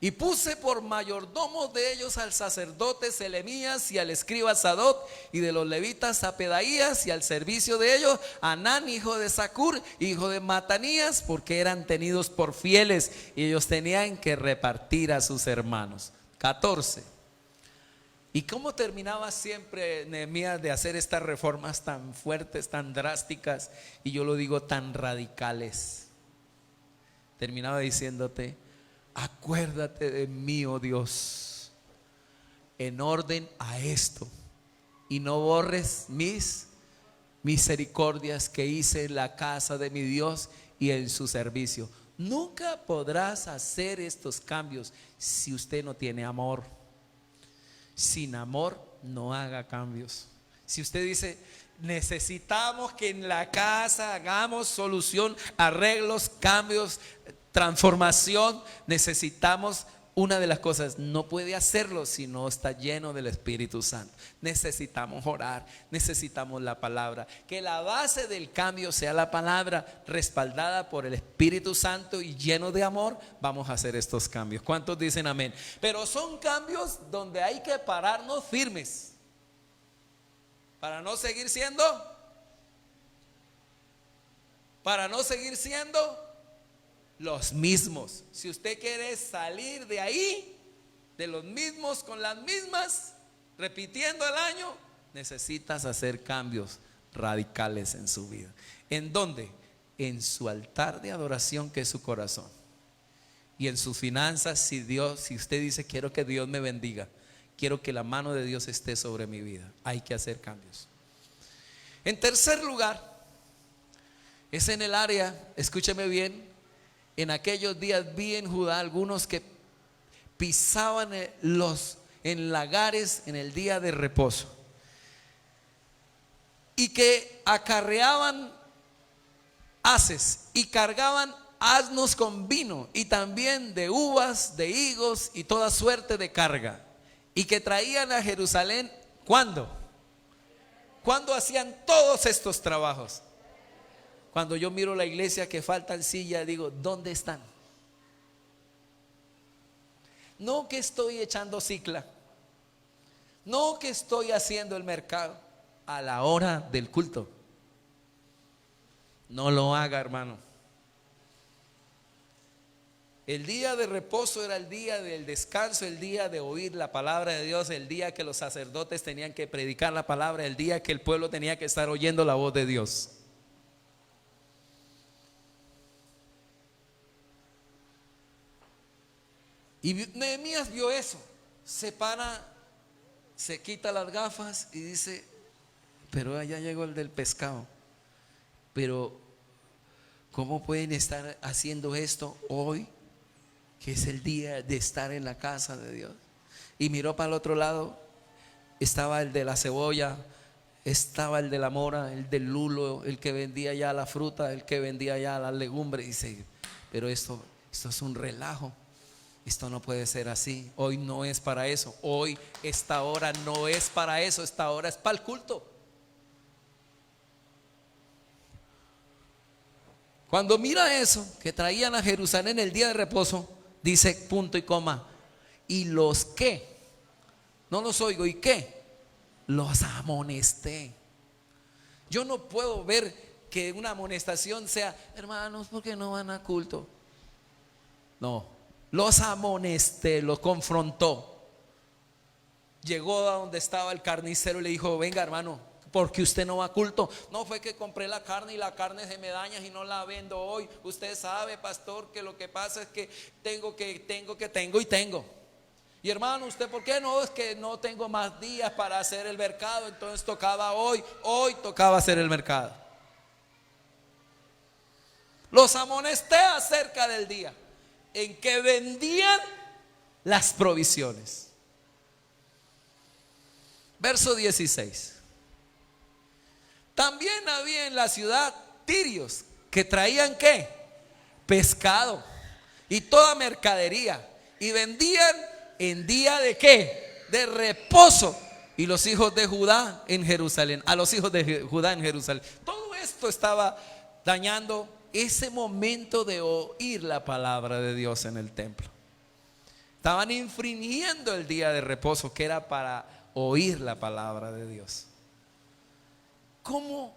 Y puse por mayordomos de ellos al sacerdote Selemías y al escriba Sadok, y de los levitas a Pedaías, y al servicio de ellos a Anán, hijo de Zacur, hijo de Matanías, porque eran tenidos por fieles y ellos tenían que repartir a sus hermanos. 14. ¿Y cómo terminaba siempre Nehemías de hacer estas reformas tan fuertes, tan drásticas, y yo lo digo tan radicales? Terminaba diciéndote: acuérdate de mí, oh Dios, en orden a esto, y no borres mis misericordias que hice en la casa de mi Dios y en su servicio. Nunca podrás hacer estos cambios si usted no tiene amor. Sin amor no haga cambios. Si usted dice: necesitamos que en la casa hagamos solución, arreglos, cambios, transformación, necesitamos, una de las cosas, no puede hacerlo si no está lleno del Espíritu Santo. Necesitamos orar, necesitamos la palabra. Que la base del cambio sea la palabra, respaldada por el Espíritu Santo y lleno de amor. Vamos a hacer estos cambios. ¿Cuántos dicen amén? Pero son cambios donde hay que pararnos firmes para no seguir siendo los mismos. Si usted quiere salir de ahí, de los mismos, con las mismas, repitiendo el año, necesitas hacer cambios radicales en su vida. ¿En dónde? En su altar de adoración, que es su corazón. Y en sus finanzas, si usted dice, quiero que Dios me bendiga, quiero que la mano de Dios esté sobre mi vida, hay que hacer cambios. En tercer lugar, es en el área, escúcheme bien, en aquellos días vi en Judá algunos que pisaban en lagares en el día de reposo y que acarreaban haces y cargaban asnos con vino y también de uvas, de higos y toda suerte de carga, y que traían a Jerusalén. ¿Cuándo? ¿Cuándo hacían todos estos trabajos? Cuando yo miro la iglesia que faltan sillas, digo, ¿dónde están? No que estoy echando cicla, no que estoy haciendo el mercado a la hora del culto. No lo haga, hermano. El día de reposo era el día del descanso, el día de oír la palabra de Dios, el día que los sacerdotes tenían que predicar la palabra, el día que el pueblo tenía que estar oyendo la voz de Dios. Y Nehemías vio eso, se para, se quita las gafas y dice, pero allá llegó el del pescado. Pero ¿cómo pueden estar haciendo esto hoy, que es el día de estar en la casa de Dios? Y miró para el otro lado, estaba el de la cebolla, estaba el de la mora, el del lulo, el que vendía ya la fruta, el que vendía ya las legumbres. Y dice, pero esto es un relajo. Esto no puede ser así. Hoy no es para eso. Hoy, esta hora no es para eso. Esta hora es para el culto. Cuando mira eso, que traían a Jerusalén el día de reposo, dice punto y coma, ¿y los qué? No los oigo, ¿y qué? Los amonesté. Yo no puedo ver que una amonestación sea, hermanos, ¿por qué no van a culto? No. Los amonesté, los confrontó. Llegó a donde estaba el carnicero y le dijo, venga, hermano, ¿por qué usted no va a culto? No, fue que compré la carne y la carne se me daña y no la vendo hoy. Usted sabe, pastor, que lo que pasa es que tengo. Y hermano, ¿usted por qué no? Es que no tengo más días para hacer el mercado, entonces tocaba hoy tocaba hacer el mercado. Los amonesté acerca del día en que vendían las provisiones. Verso 16. También había en la ciudad tirios que traían ¿qué? Pescado y toda mercadería, y vendían en día de ¿qué? De reposo. Y los hijos de Judá en Jerusalén, a los hijos de Judá en Jerusalén. Todo esto estaba dañando ese momento de oír la palabra de Dios en el templo. Estaban infringiendo el día de reposo, que era para oír la palabra de Dios. ¿Cómo?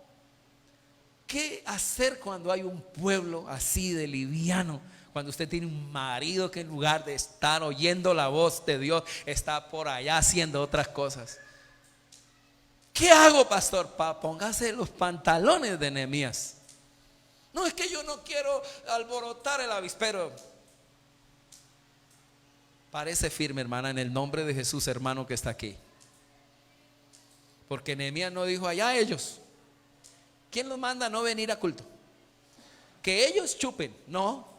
¿Qué hacer cuando hay un pueblo así de liviano? Cuando usted tiene un marido que en lugar de estar oyendo la voz de Dios, está por allá haciendo otras cosas. ¿Qué hago, pastor? Póngase los pantalones de Nehemías. No, es que yo no quiero alborotar el avispero. Parece firme, hermana, en el nombre de Jesús, hermano que está aquí. Porque Nehemías no dijo, allá ellos. ¿Quién los manda a no venir a culto? Que ellos chupen. No.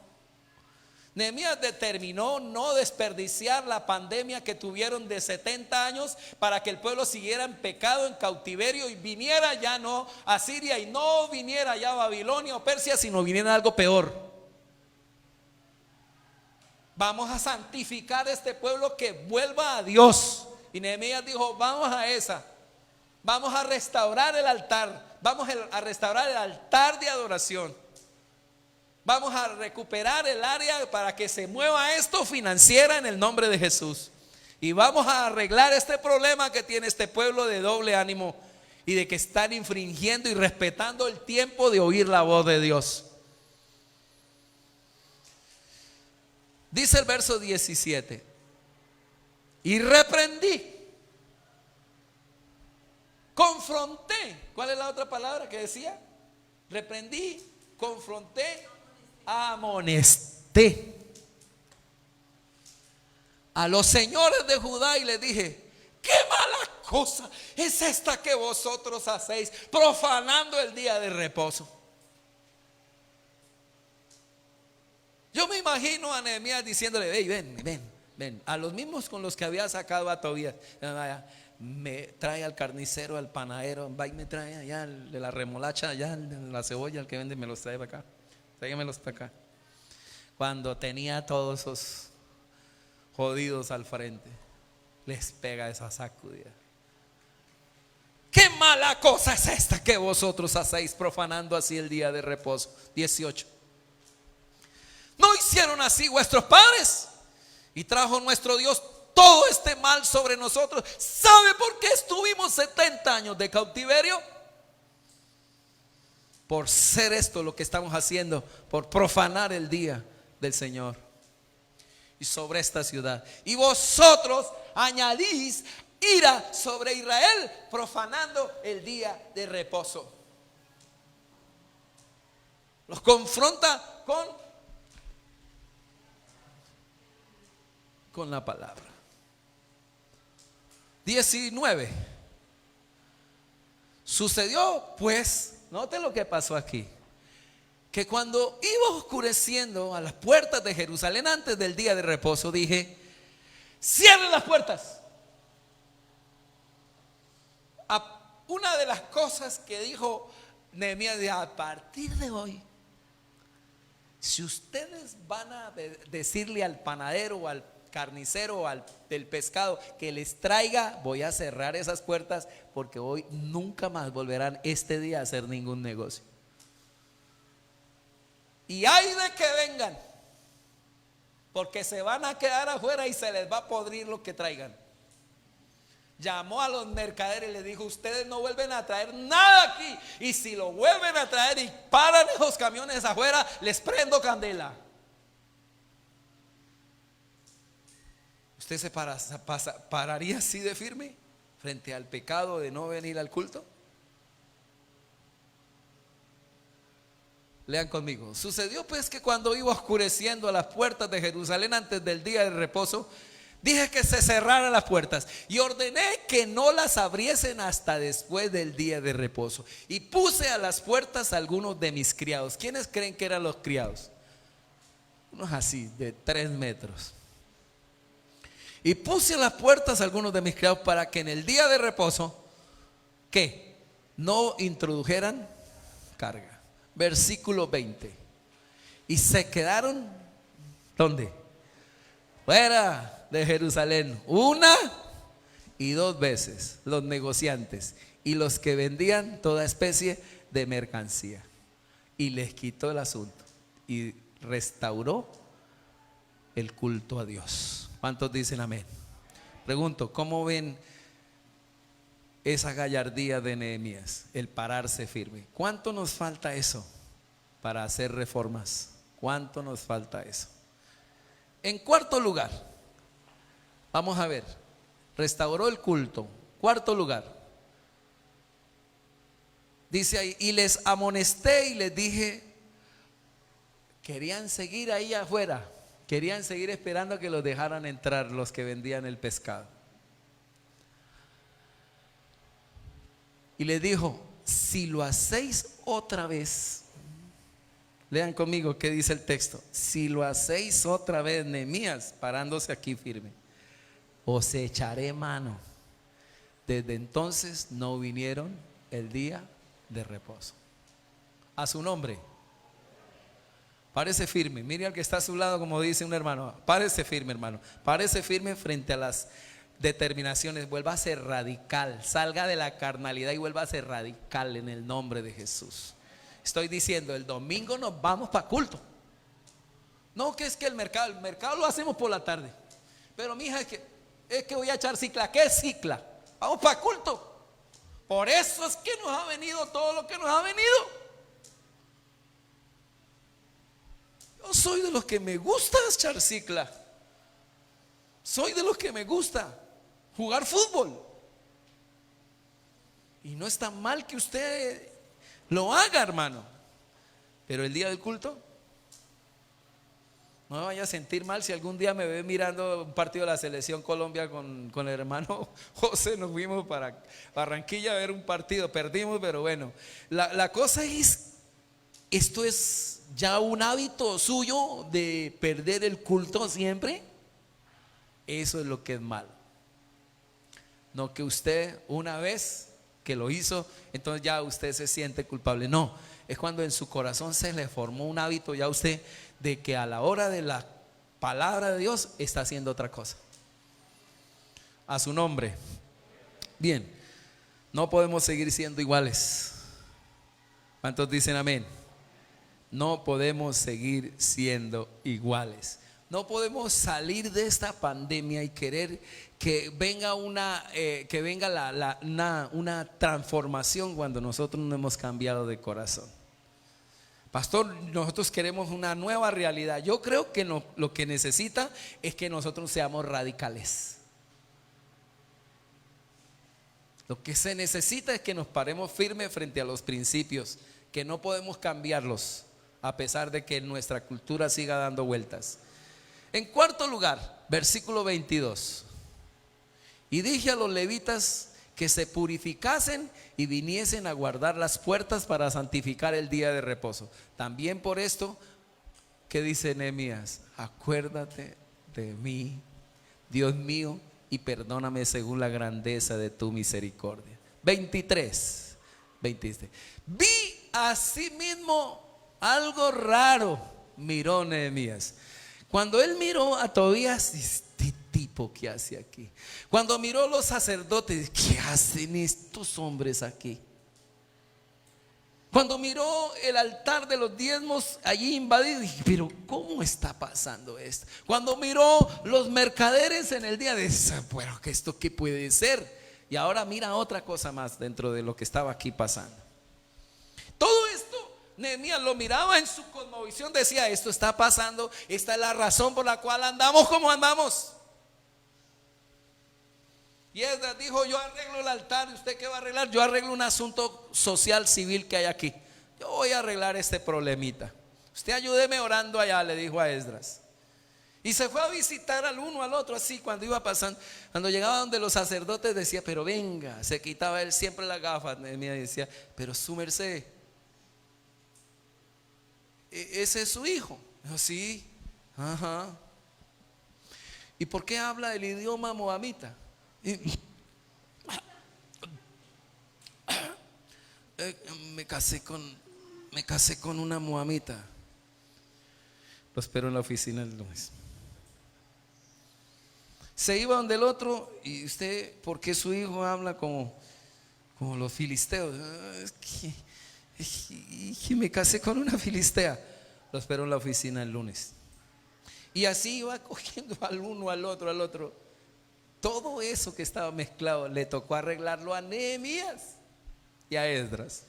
Nehemías determinó no desperdiciar la pandemia que tuvieron de 70 años para que el pueblo siguiera en pecado, en cautiverio, y viniera ya no a Siria y no viniera ya a Babilonia o Persia, sino viniera algo peor. Vamos a santificar a este pueblo que vuelva a Dios. Y Nehemías dijo, vamos a esa. Vamos a restaurar el altar. Vamos a restaurar el altar de adoración. Vamos a recuperar el área para que se mueva esto financiera en el nombre de Jesús. Y vamos a arreglar este problema que tiene este pueblo de doble ánimo y de que están infringiendo y respetando el tiempo de oír la voz de Dios. Dice el verso 17: y reprendí, confronté. ¿Cuál es la otra palabra que decía? Reprendí, confronté, amonesté a los señores de Judá y les dije: qué mala cosa es esta que vosotros hacéis, profanando el día de reposo. Yo me imagino a Nehemías diciéndole: hey, ven, a los mismos con los que había sacado a Tobías, me trae al carnicero, al panadero, va y me trae allá el de la remolacha, allá el de la cebolla, el que vende, me los trae para acá, tráigamelos para acá. Cuando tenía todos esos jodidos al frente, les pega esa sacudida. Qué mala cosa es esta que vosotros hacéis, profanando así el día de reposo. 18. ¿No hicieron así vuestros padres? Y trajo nuestro Dios todo este mal sobre nosotros. ¿Sabe por qué estuvimos 70 años de cautiverio? Por ser esto lo que estamos haciendo, por profanar el día del Señor y sobre esta ciudad. Y vosotros añadís ira sobre Israel, profanando el día de reposo. Los confronta con la palabra. 19. Sucedió pues, note lo que pasó aquí, que cuando iba oscureciendo a las puertas de Jerusalén antes del día de reposo, dije: cierren las puertas. Una de las cosas que dijo Nehemías: a partir de hoy, si ustedes van a decirle al panadero o al carnicero o al del pescado que les traiga, voy a cerrar esas puertas, porque hoy nunca más volverán este día a hacer ningún negocio. Y hay de que vengan, porque se van a quedar afuera y se les va a podrir lo que traigan. Llamó a los mercaderes y les dijo: ustedes no vuelven a traer nada aquí, y si lo vuelven a traer y paran esos camiones afuera, les prendo candela. ¿Usted se pararía así de firme frente al pecado de no venir al culto? Lean conmigo. Sucedió pues que cuando iba oscureciendo a las puertas de Jerusalén antes del día de reposo, dije que se cerraran las puertas y ordené que no las abriesen hasta después del día de reposo. Y puse a las puertas a algunos de mis criados. ¿Quiénes creen que eran los criados? Unos así, de 3 metros. Y puse a las puertas a algunos de mis criados para que en el día de reposo, ¿qué? No introdujeran carga. Versículo 20. Y se quedaron, ¿dónde? Fuera de Jerusalén 1 y 2 veces los negociantes y los que vendían toda especie de mercancía. Y les quitó el asunto y restauró el culto a Dios. ¿Cuántos dicen amén? Pregunto, ¿cómo ven esa gallardía de Nehemías? El pararse firme. ¿Cuánto nos falta eso para hacer reformas? ¿Cuánto nos falta eso? En cuarto lugar, vamos a ver, restauró el culto. Cuarto lugar, dice ahí: y les amonesté y les dije, querían seguir ahí afuera, querían seguir esperando a que los dejaran entrar los que vendían el pescado. Y les dijo: si lo hacéis otra vez, lean conmigo qué dice el texto. Si lo hacéis otra vez, Nehemías, parándose aquí firme, os echaré mano. Desde entonces no vinieron el día de reposo. A su nombre. Párese firme. Mire al que está a su lado, como dice un hermano. Párese firme, hermano. Párese firme frente a las determinaciones. Vuelva a ser radical. Salga de la carnalidad y vuelva a ser radical en el nombre de Jesús. Estoy diciendo, el domingo nos vamos para culto. No, que es que el mercado lo hacemos por la tarde. Pero mija, es que voy a echar cicla. ¿Qué es cicla? Vamos para culto. Por eso es que nos ha venido todo lo que nos ha venido. Yo soy de los que me gusta echar cicla. Soy de los que me gusta jugar fútbol. Y no está mal que usted lo haga, hermano. Pero el día del culto, no me vaya a sentir mal si algún día me ve mirando un partido de la selección Colombia con el hermano José. Nos fuimos para Barranquilla a ver un partido, perdimos, pero bueno. La cosa es, esto es ya un hábito suyo de perder el culto siempre. Eso es lo que es malo. No que usted una vez que lo hizo, entonces ya usted se siente culpable. No, es cuando en su corazón se le formó un hábito ya usted de que a la hora de la palabra de Dios está haciendo otra cosa. A su nombre. Bien, no podemos seguir siendo iguales. ¿Cuántos dicen amén? No podemos seguir siendo iguales. No podemos salir de esta pandemia y querer que venga una transformación cuando nosotros no hemos cambiado de corazón. Pastor, nosotros queremos una nueva realidad. Yo creo que lo que necesita es que nosotros seamos radicales. Lo que se necesita es que nos paremos firmes frente a los principios, que no podemos cambiarlos a pesar de que nuestra cultura siga dando vueltas. En cuarto lugar, versículo 22. Y dije a los levitas que se purificasen y viniesen a guardar las puertas para santificar el día de reposo. También por esto, ¿qué dice Nehemías? Acuérdate de mí, Dios mío, y perdóname según la grandeza de tu misericordia. 23. Vi asimismo algo raro, miró Nehemías. Cuando él miró a Tobías, este tipo, ¿qué hace aquí? Cuando miró a los sacerdotes, ¿qué hacen estos hombres aquí? Cuando miró el altar de los diezmos allí invadido, dije, pero ¿cómo está pasando esto? Cuando miró los mercaderes en el día de, bueno, ¿esto qué puede ser? Y ahora mira otra cosa más dentro de lo que estaba aquí pasando. Todo esto Nehemías lo miraba en su cosmovisión, decía, esto está pasando, esta es la razón por la cual andamos como andamos. Y Esdras dijo, yo arreglo el altar. ¿Y usted qué va a arreglar? Yo arreglo un asunto social, civil que hay aquí. Yo voy a arreglar este problemita. Usted ayúdeme orando allá, le dijo a Esdras. Y se fue a visitar al uno al otro así cuando iba pasando. Cuando llegaba donde los sacerdotes decía, pero venga, se quitaba él siempre las gafas. Nehemías decía, pero su merced, ese es su hijo. Dijo, sí, ajá. ¿Y por qué habla el idioma moabita? Me casé con una moabita. Lo espero en la oficina el lunes. Se iba donde el otro. Y usted, ¿por qué su hijo habla como los filisteos? Es que me casé con una filistea. Lo espero en la oficina el lunes. Y así iba cogiendo al uno, al otro. Todo eso que estaba mezclado le tocó arreglarlo a Nehemías y a Esdras.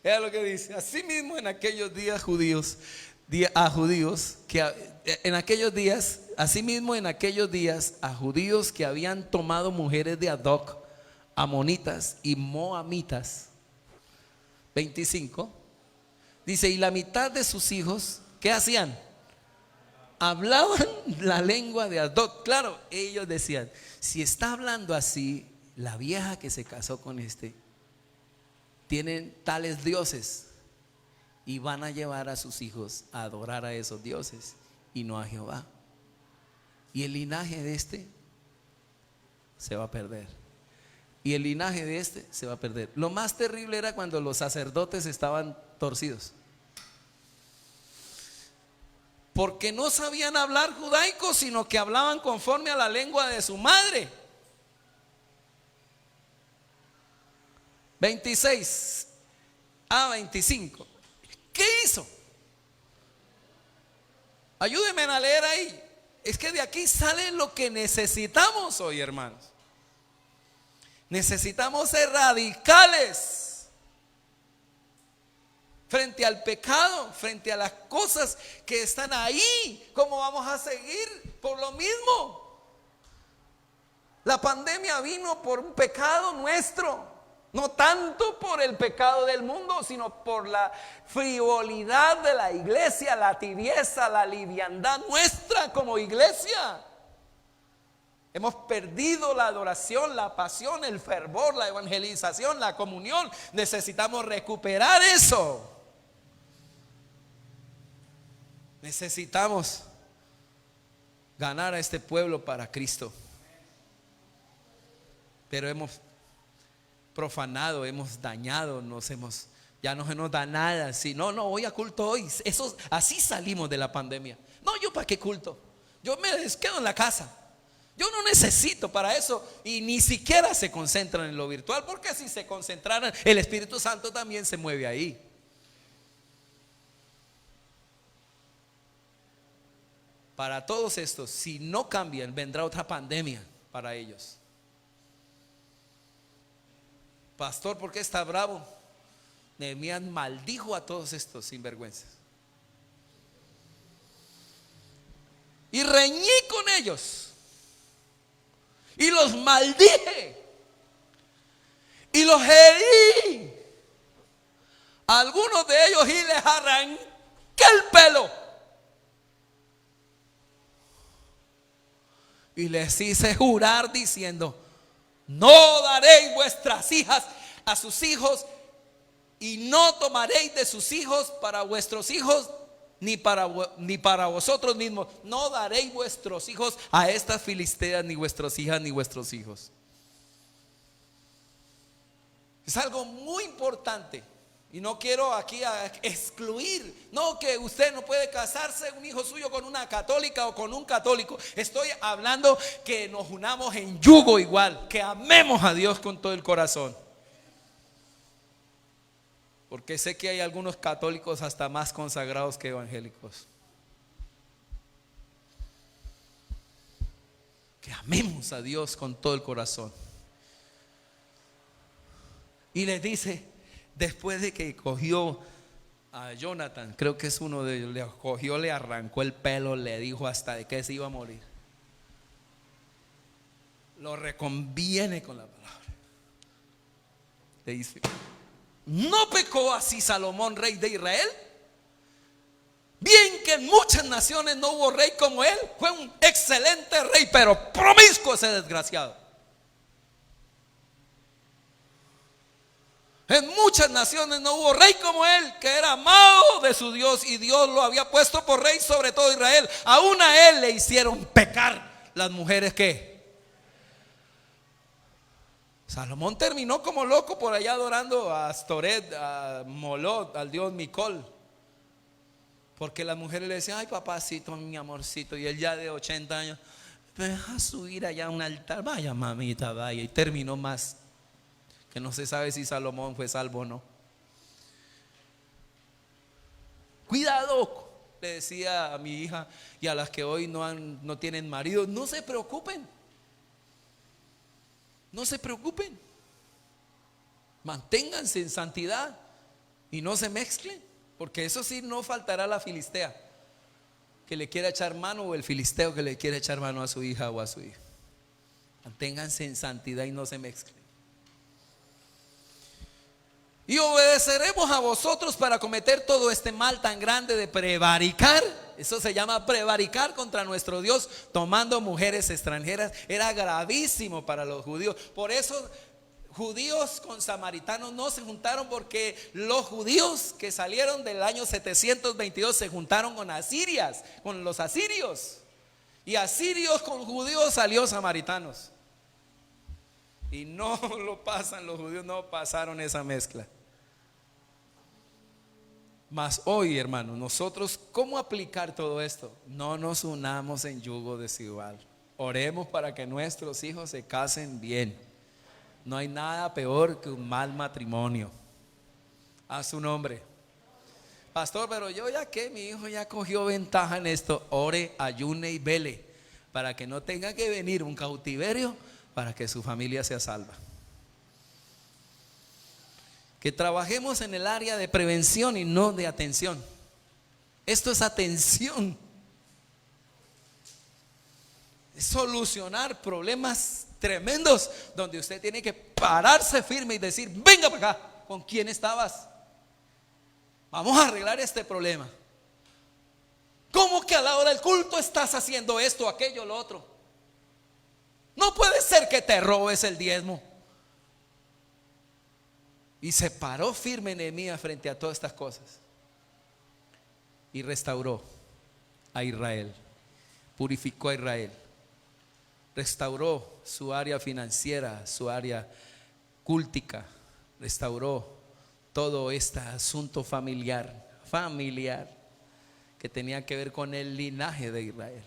Vea lo que dice. Asimismo en aquellos días a judíos que habían tomado mujeres de Adoc, amonitas y moamitas. 25. Dice, y la mitad de sus hijos, ¿qué hacían? Hablaban la lengua de Adoc. Claro, ellos decían, si está hablando así, la vieja que se casó con tienen tales dioses y van a llevar a sus hijos a adorar a esos dioses y no a Jehová. Y el linaje de se va a perder. Y el linaje de se va a perder. Lo más terrible era cuando los sacerdotes estaban torcidos. porque no sabían hablar judaico, sino que hablaban conforme a la lengua de su madre. 26 a 25. ¿Qué hizo? Ayúdenme a leer ahí. Es que de aquí sale lo que necesitamos hoy, hermanos. Necesitamos ser radicales frente al pecado, frente a las cosas que están ahí. ¿Cómo vamos a seguir por lo mismo? La pandemia vino por un pecado nuestro. No tanto por el pecado del mundo, sino por la frivolidad de la iglesia, la tibieza, la liviandad nuestra como iglesia. Hemos perdido la adoración, la pasión, el fervor, la evangelización, la comunión. Necesitamos recuperar eso. Necesitamos ganar a este pueblo para Cristo. Pero hemos profanado, hemos dañado, ya no se nos da nada. Si no voy a culto hoy. Eso, así salimos de la pandemia. No, yo para qué culto. Yo me quedo en la casa. Yo no necesito para eso. Y ni siquiera se concentran en lo virtual, porque si se concentraran, el Espíritu Santo también se mueve ahí. Para todos estos, si no cambian, vendrá otra pandemia para ellos. Pastor, ¿por qué está bravo? Nehemías maldijo a todos estos sinvergüenzas y reñí con ellos y los maldije y los herí. A algunos de ellos y les arranqué el pelo y les hice jurar diciendo: no daréis vuestras hijas a sus hijos, y no tomaréis de sus hijos para vuestros hijos, ni para vosotros mismos. No daréis vuestros hijos a estas filisteas, ni vuestras hijas, ni vuestros hijos. Es algo muy importante. Y no quiero aquí excluir. No, que usted no puede casarse un hijo suyo con una católica o con un católico. Estoy hablando que nos unamos en yugo igual, que amemos a Dios con todo el corazón. Porque sé que hay algunos católicos hasta más consagrados que evangélicos. Que amemos a Dios con todo el corazón. Y les dice, después de que cogió a Jonathan, creo que es uno de ellos, le cogió, le arrancó el pelo, le dijo hasta de que se iba a morir. Lo reconviene con la palabra. Le dice: ¿no pecó así Salomón, rey de Israel? Bien que en muchas naciones no hubo rey como él. Fue un excelente rey, pero promiscuo ese desgraciado. En muchas naciones no hubo rey como él, que era amado de su Dios, y Dios lo había puesto por rey sobre todo Israel. Aún a él le hicieron pecar las mujeres que Salomón terminó como loco por allá adorando a Astoret, a Molot, al dios Micol, porque las mujeres le decían: ay, papacito, mi amorcito. Y él ya de 80 años: me deja subir allá a un altar. Vaya, mamita, vaya. Y terminó más, que no se sabe si Salomón fue salvo o no. Cuidado, le decía a mi hija y a las que hoy no tienen marido: no se preocupen. No se preocupen. Manténganse en santidad y no se mezclen, porque eso sí, no faltará la filistea que le quiera echar mano, o el filisteo que le quiera echar mano a su hija o a su hijo. Manténganse en santidad y no se mezclen. Y obedeceremos a vosotros para cometer todo este mal tan grande de prevaricar. Eso se llama prevaricar contra nuestro Dios, tomando mujeres extranjeras. Era gravísimo para los judíos. Por eso judíos con samaritanos no se juntaron, porque los judíos que salieron del año 722 se juntaron con asirias, con los asirios. Y asirios con judíos salió samaritanos. Y no los judíos no pasaron esa mezcla. Mas hoy, hermanos, nosotros, ¿cómo aplicar todo esto? No nos unamos en yugo desigual. Oremos para que nuestros hijos se casen bien. No hay nada peor que un mal matrimonio. A su nombre. Pastor, pero yo ya que mi hijo ya cogió ventaja en esto. Ore, ayune y vele para que no tenga que venir un cautiverio para que su familia sea salva. Que trabajemos en el área de prevención y no de atención. Esto es atención. Es solucionar problemas tremendos donde usted tiene que pararse firme y decir: venga para acá, ¿con quién estabas? Vamos a arreglar este problema. ¿Cómo que a la hora del culto estás haciendo esto, aquello, lo otro? No puede ser que te robes el diezmo. Y se paró firme Nehemías frente a todas estas cosas y restauró a Israel, purificó a Israel, restauró su área financiera, su área cultica, restauró todo este asunto familiar que tenía que ver con el linaje de Israel.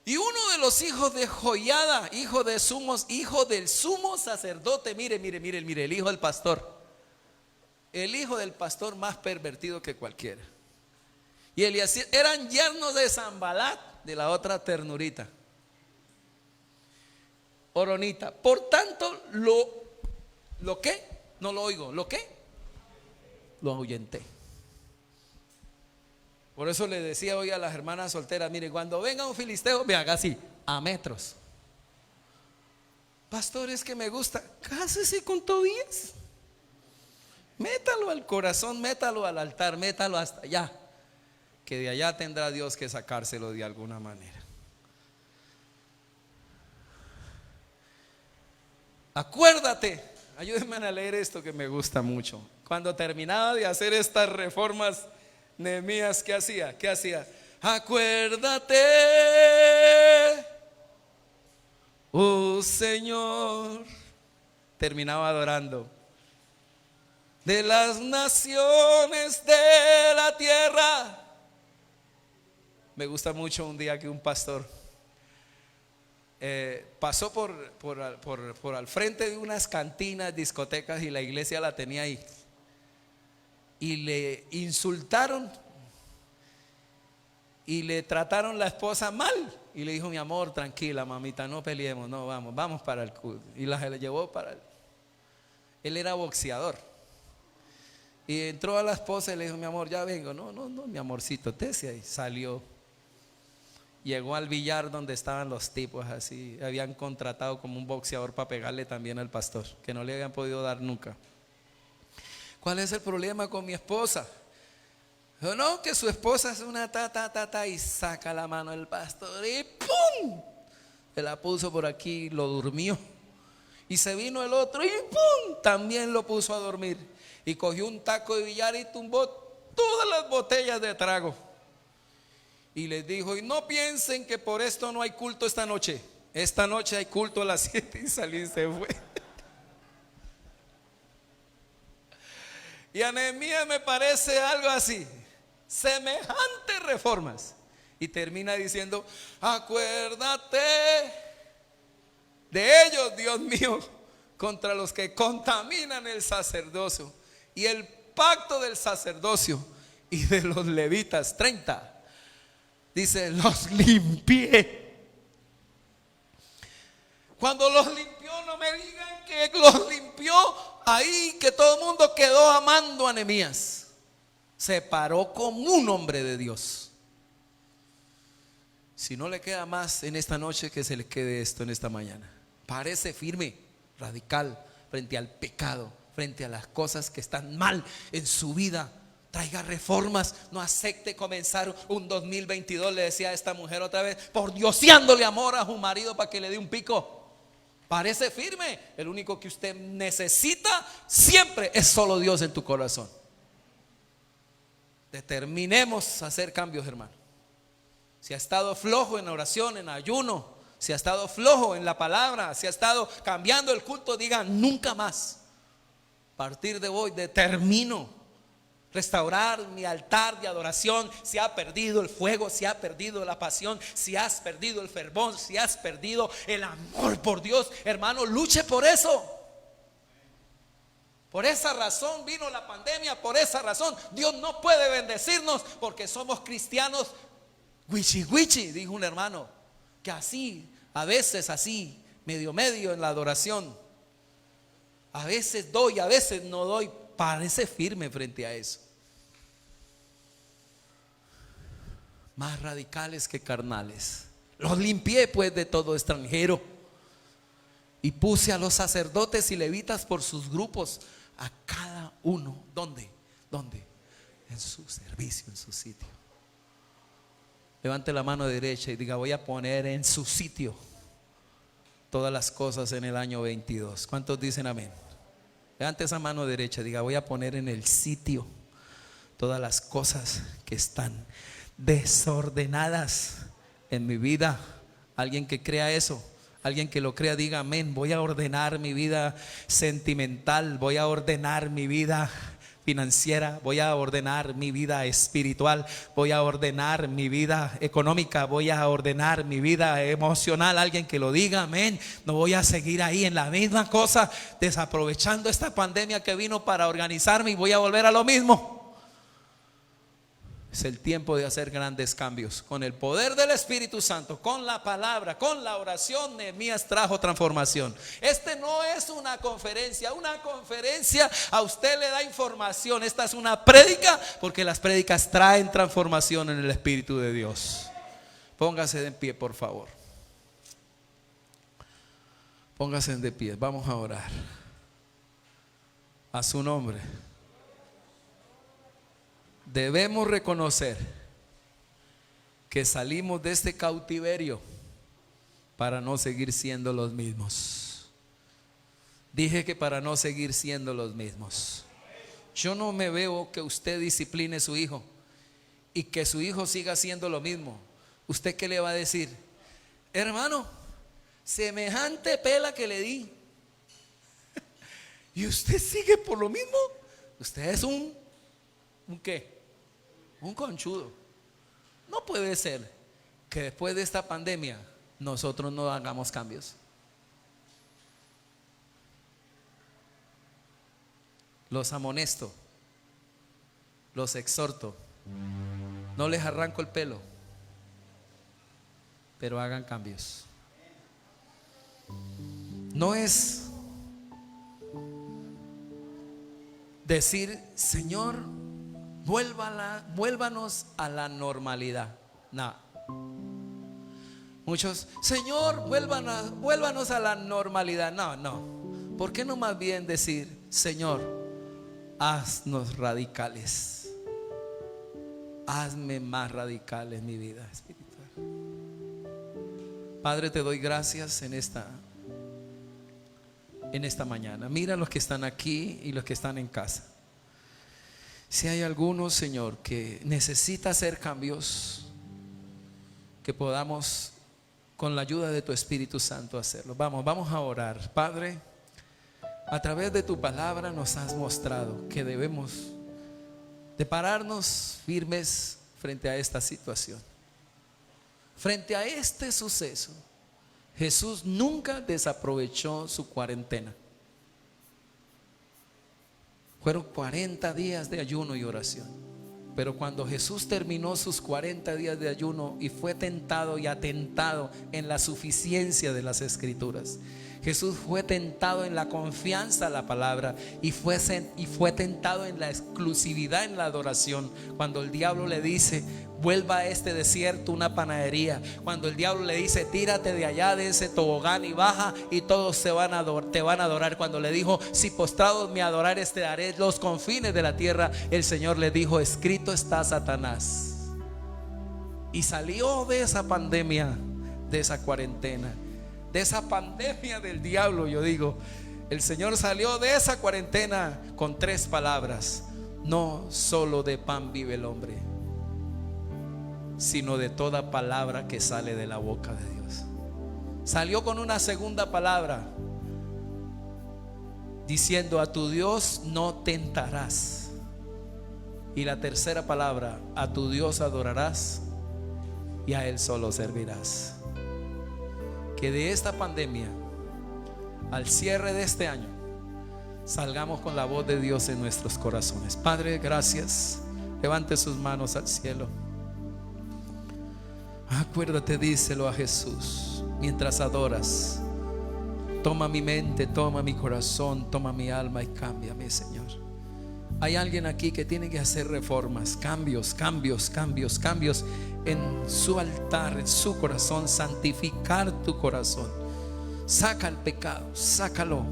Y uno de los hijos de Joiada, hijo del sumo sacerdote, mire, el hijo del pastor, el hijo del pastor más pervertido que cualquiera. Y Eliasib eran yernos de Sanbalat, de la otra ternurita, Oronita. Por tanto, lo que, no lo oigo, lo que, lo ahuyenté. Por eso le decía hoy a las hermanas solteras: mire, cuando venga un filisteo, me haga así, a metros. Pastor, es que me gusta. Cásese con Tobías. Métalo al corazón, métalo al altar, métalo hasta allá, que de allá tendrá Dios que sacárselo de alguna manera. Acuérdate, ayúdenme a leer esto que me gusta mucho. Cuando terminaba de hacer estas reformas, Nehemías, ¿qué hacía? ¿Qué hacía? Acuérdate, oh Señor, terminaba adorando, de las naciones de la tierra. Me gusta mucho un día que un pastor pasó por al frente de unas cantinas, discotecas, y la iglesia la tenía ahí. Y le insultaron y le trataron la esposa mal. Y le dijo: mi amor, tranquila, mamita, no peleemos, no, vamos para el culto. Y la llevó para él. Él era boxeador. Y entró a la esposa y le dijo: mi amor, ya vengo. No, mi amorcito, tese ahí. Salió. Llegó al billar donde estaban los tipos así. Habían contratado como un boxeador para pegarle también al pastor, que no le habían podido dar nunca. ¿Cuál es el problema con mi esposa? No, que su esposa es una y saca la mano del pastor y ¡pum! Se la puso por aquí, lo durmió. Y se vino el otro y ¡pum! También lo puso a dormir. Y cogió un taco de billar y tumbó todas las botellas de trago. Y les dijo: y no piensen que por esto no hay culto esta noche. Esta noche hay culto a las 7. Y salió y se fue. Y a Nehemías me parece algo así, semejantes reformas. Y termina diciendo: acuérdate de ellos, Dios mío, contra los que contaminan el sacerdocio y el pacto del sacerdocio y de los levitas. 30. Dice: los limpié. Cuando los limpió, no me digan que los limpió ahí, que todo el mundo quedó amando a Nehemías. Se paró como un hombre de Dios. Si no le queda más en esta noche, que se le quede esto en esta mañana. Párese firme, radical, frente al pecado, frente a las cosas que están mal en su vida. Traiga reformas, no acepte comenzar un 2022, le decía a esta mujer otra vez, pordioseándole amor a su marido para que le dé un pico. Parece firme. El único que usted necesita siempre es solo Dios en tu corazón. Determinemos hacer cambios, hermano. Si ha estado flojo en oración, en ayuno, si ha estado flojo en la palabra, si ha estado cambiando el culto, diga: nunca más. A partir de hoy determino restaurar mi altar de adoración. Si ha perdido el fuego, si ha perdido la pasión, si has perdido el fervor, si has perdido el amor por Dios, hermano, luche por eso. Por esa razón vino la pandemia, por esa razón Dios no puede bendecirnos, porque somos cristianos wichi wichi, dijo un hermano, que así, a veces así, medio en la adoración, a veces doy, a veces no doy. Parece firme frente a eso. Más radicales que carnales. Los limpié pues de todo extranjero y puse a los sacerdotes y levitas por sus grupos, a cada uno. ¿Dónde? En su servicio, en su sitio. Levante la mano derecha y diga: voy a poner en su sitio todas las cosas en el año 22. ¿Cuántos dicen amén? Levante esa mano derecha, diga: voy a poner en el sitio todas las cosas que están desordenadas en mi vida. Alguien que crea eso, alguien que lo crea, diga amén. Voy a ordenar mi vida sentimental, voy a ordenar mi vida financiera, voy a ordenar mi vida espiritual, voy a ordenar mi vida económica, voy a ordenar mi vida emocional. Alguien que lo diga amén. No voy a seguir ahí en la misma cosa, desaprovechando esta pandemia que vino para organizarme, y voy a volver a lo mismo. Es el tiempo de hacer grandes cambios. Con el poder del Espíritu Santo, con la palabra, con la oración, Nehemías trajo transformación. Este no es una conferencia. Una conferencia a usted le da información. Esta es una prédica, porque las prédicas traen transformación en el Espíritu de Dios. Póngase de pie, por favor. Póngase de pie. Vamos a orar a su nombre. Debemos reconocer que salimos de este cautiverio para no seguir siendo los mismos. Dije que para no seguir siendo los mismos. Yo no me veo que usted discipline a su hijo y que su hijo siga haciendo lo mismo. ¿Usted qué le va a decir? Hermano, semejante pela que le di y usted sigue por lo mismo. Usted es ¿un qué? Un conchudo. No puede ser que después de esta pandemia nosotros no hagamos cambios. Los amonesto, los exhorto, no les arranco el pelo, pero hagan cambios. No es decir: Señor, vuélvanos a la normalidad. No. Muchos: Señor, vuélvanos a la normalidad. No. ¿Por qué no más bien decir: Señor, haznos radicales? Hazme más radical en mi vida espiritual. Padre, te doy gracias en esta mañana. Mira los que están aquí y los que están en casa. Si hay alguno, Señor, que necesita hacer cambios, que podamos con la ayuda de tu Espíritu Santo hacerlo. Vamos a orar. Padre, a través de tu palabra nos has mostrado que debemos de pararnos firmes frente a esta situación, frente a este suceso. Jesús nunca desaprovechó su cuarentena. Fueron 40 días de ayuno y oración. Pero cuando Jesús terminó sus 40 días de ayuno y fue tentado y atentado en la suficiencia de las Escrituras, Jesús fue tentado en la confianza a la palabra y fue tentado en la exclusividad en la adoración. Cuando el diablo le dice: vuelva a este desierto una panadería. Cuando el diablo le dice: tírate de allá de ese tobogán y baja y todos te van a adorar. Cuando le dijo: si postrados me adorares te daré los confines de la tierra, el Señor le dijo: escrito está, Satanás. Y salió de esa pandemia, de esa cuarentena, de esa pandemia del diablo. Yo digo, el Señor salió de esa cuarentena con 3 palabras: no solo de pan vive el hombre, sino de toda palabra que sale de la boca de Dios. Salió con una segunda palabra, diciendo: a tu Dios no tentarás. Y la tercera palabra, a tu Dios adorarás y a Él solo servirás. Que de esta pandemia, al cierre de este año, salgamos con la voz de Dios en nuestros corazones. Padre, gracias. Levante sus manos al cielo. Acuérdate, díselo a Jesús mientras adoras. Toma mi mente, toma mi corazón, toma mi alma y cámbiame, Señor. Hay alguien aquí que tiene que hacer reformas, cambios en su altar, en su corazón. Santificar tu corazón. Saca el pecado, sácalo.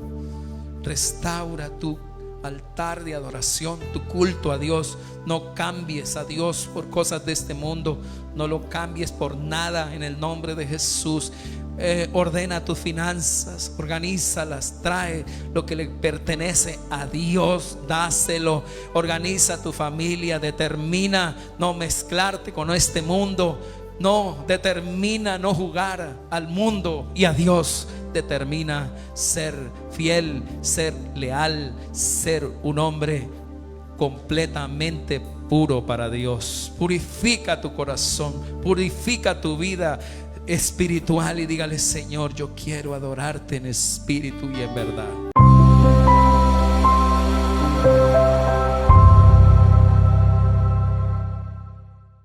Restaura tu altar de adoración, tu culto a Dios. No cambies a Dios por cosas de este mundo. No lo cambies por nada, en el nombre de Jesús. Ordena tus finanzas, organízalas, trae lo que le pertenece a Dios, dáselo. Organiza tu familia, determina no mezclarte con este mundo. No, determina no jugar al mundo y a Dios. Determina ser fiel, ser leal, ser un hombre completamente puro para Dios. Purifica tu corazón, purifica tu vida espiritual y dígale: Señor, yo quiero adorarte en espíritu y en verdad.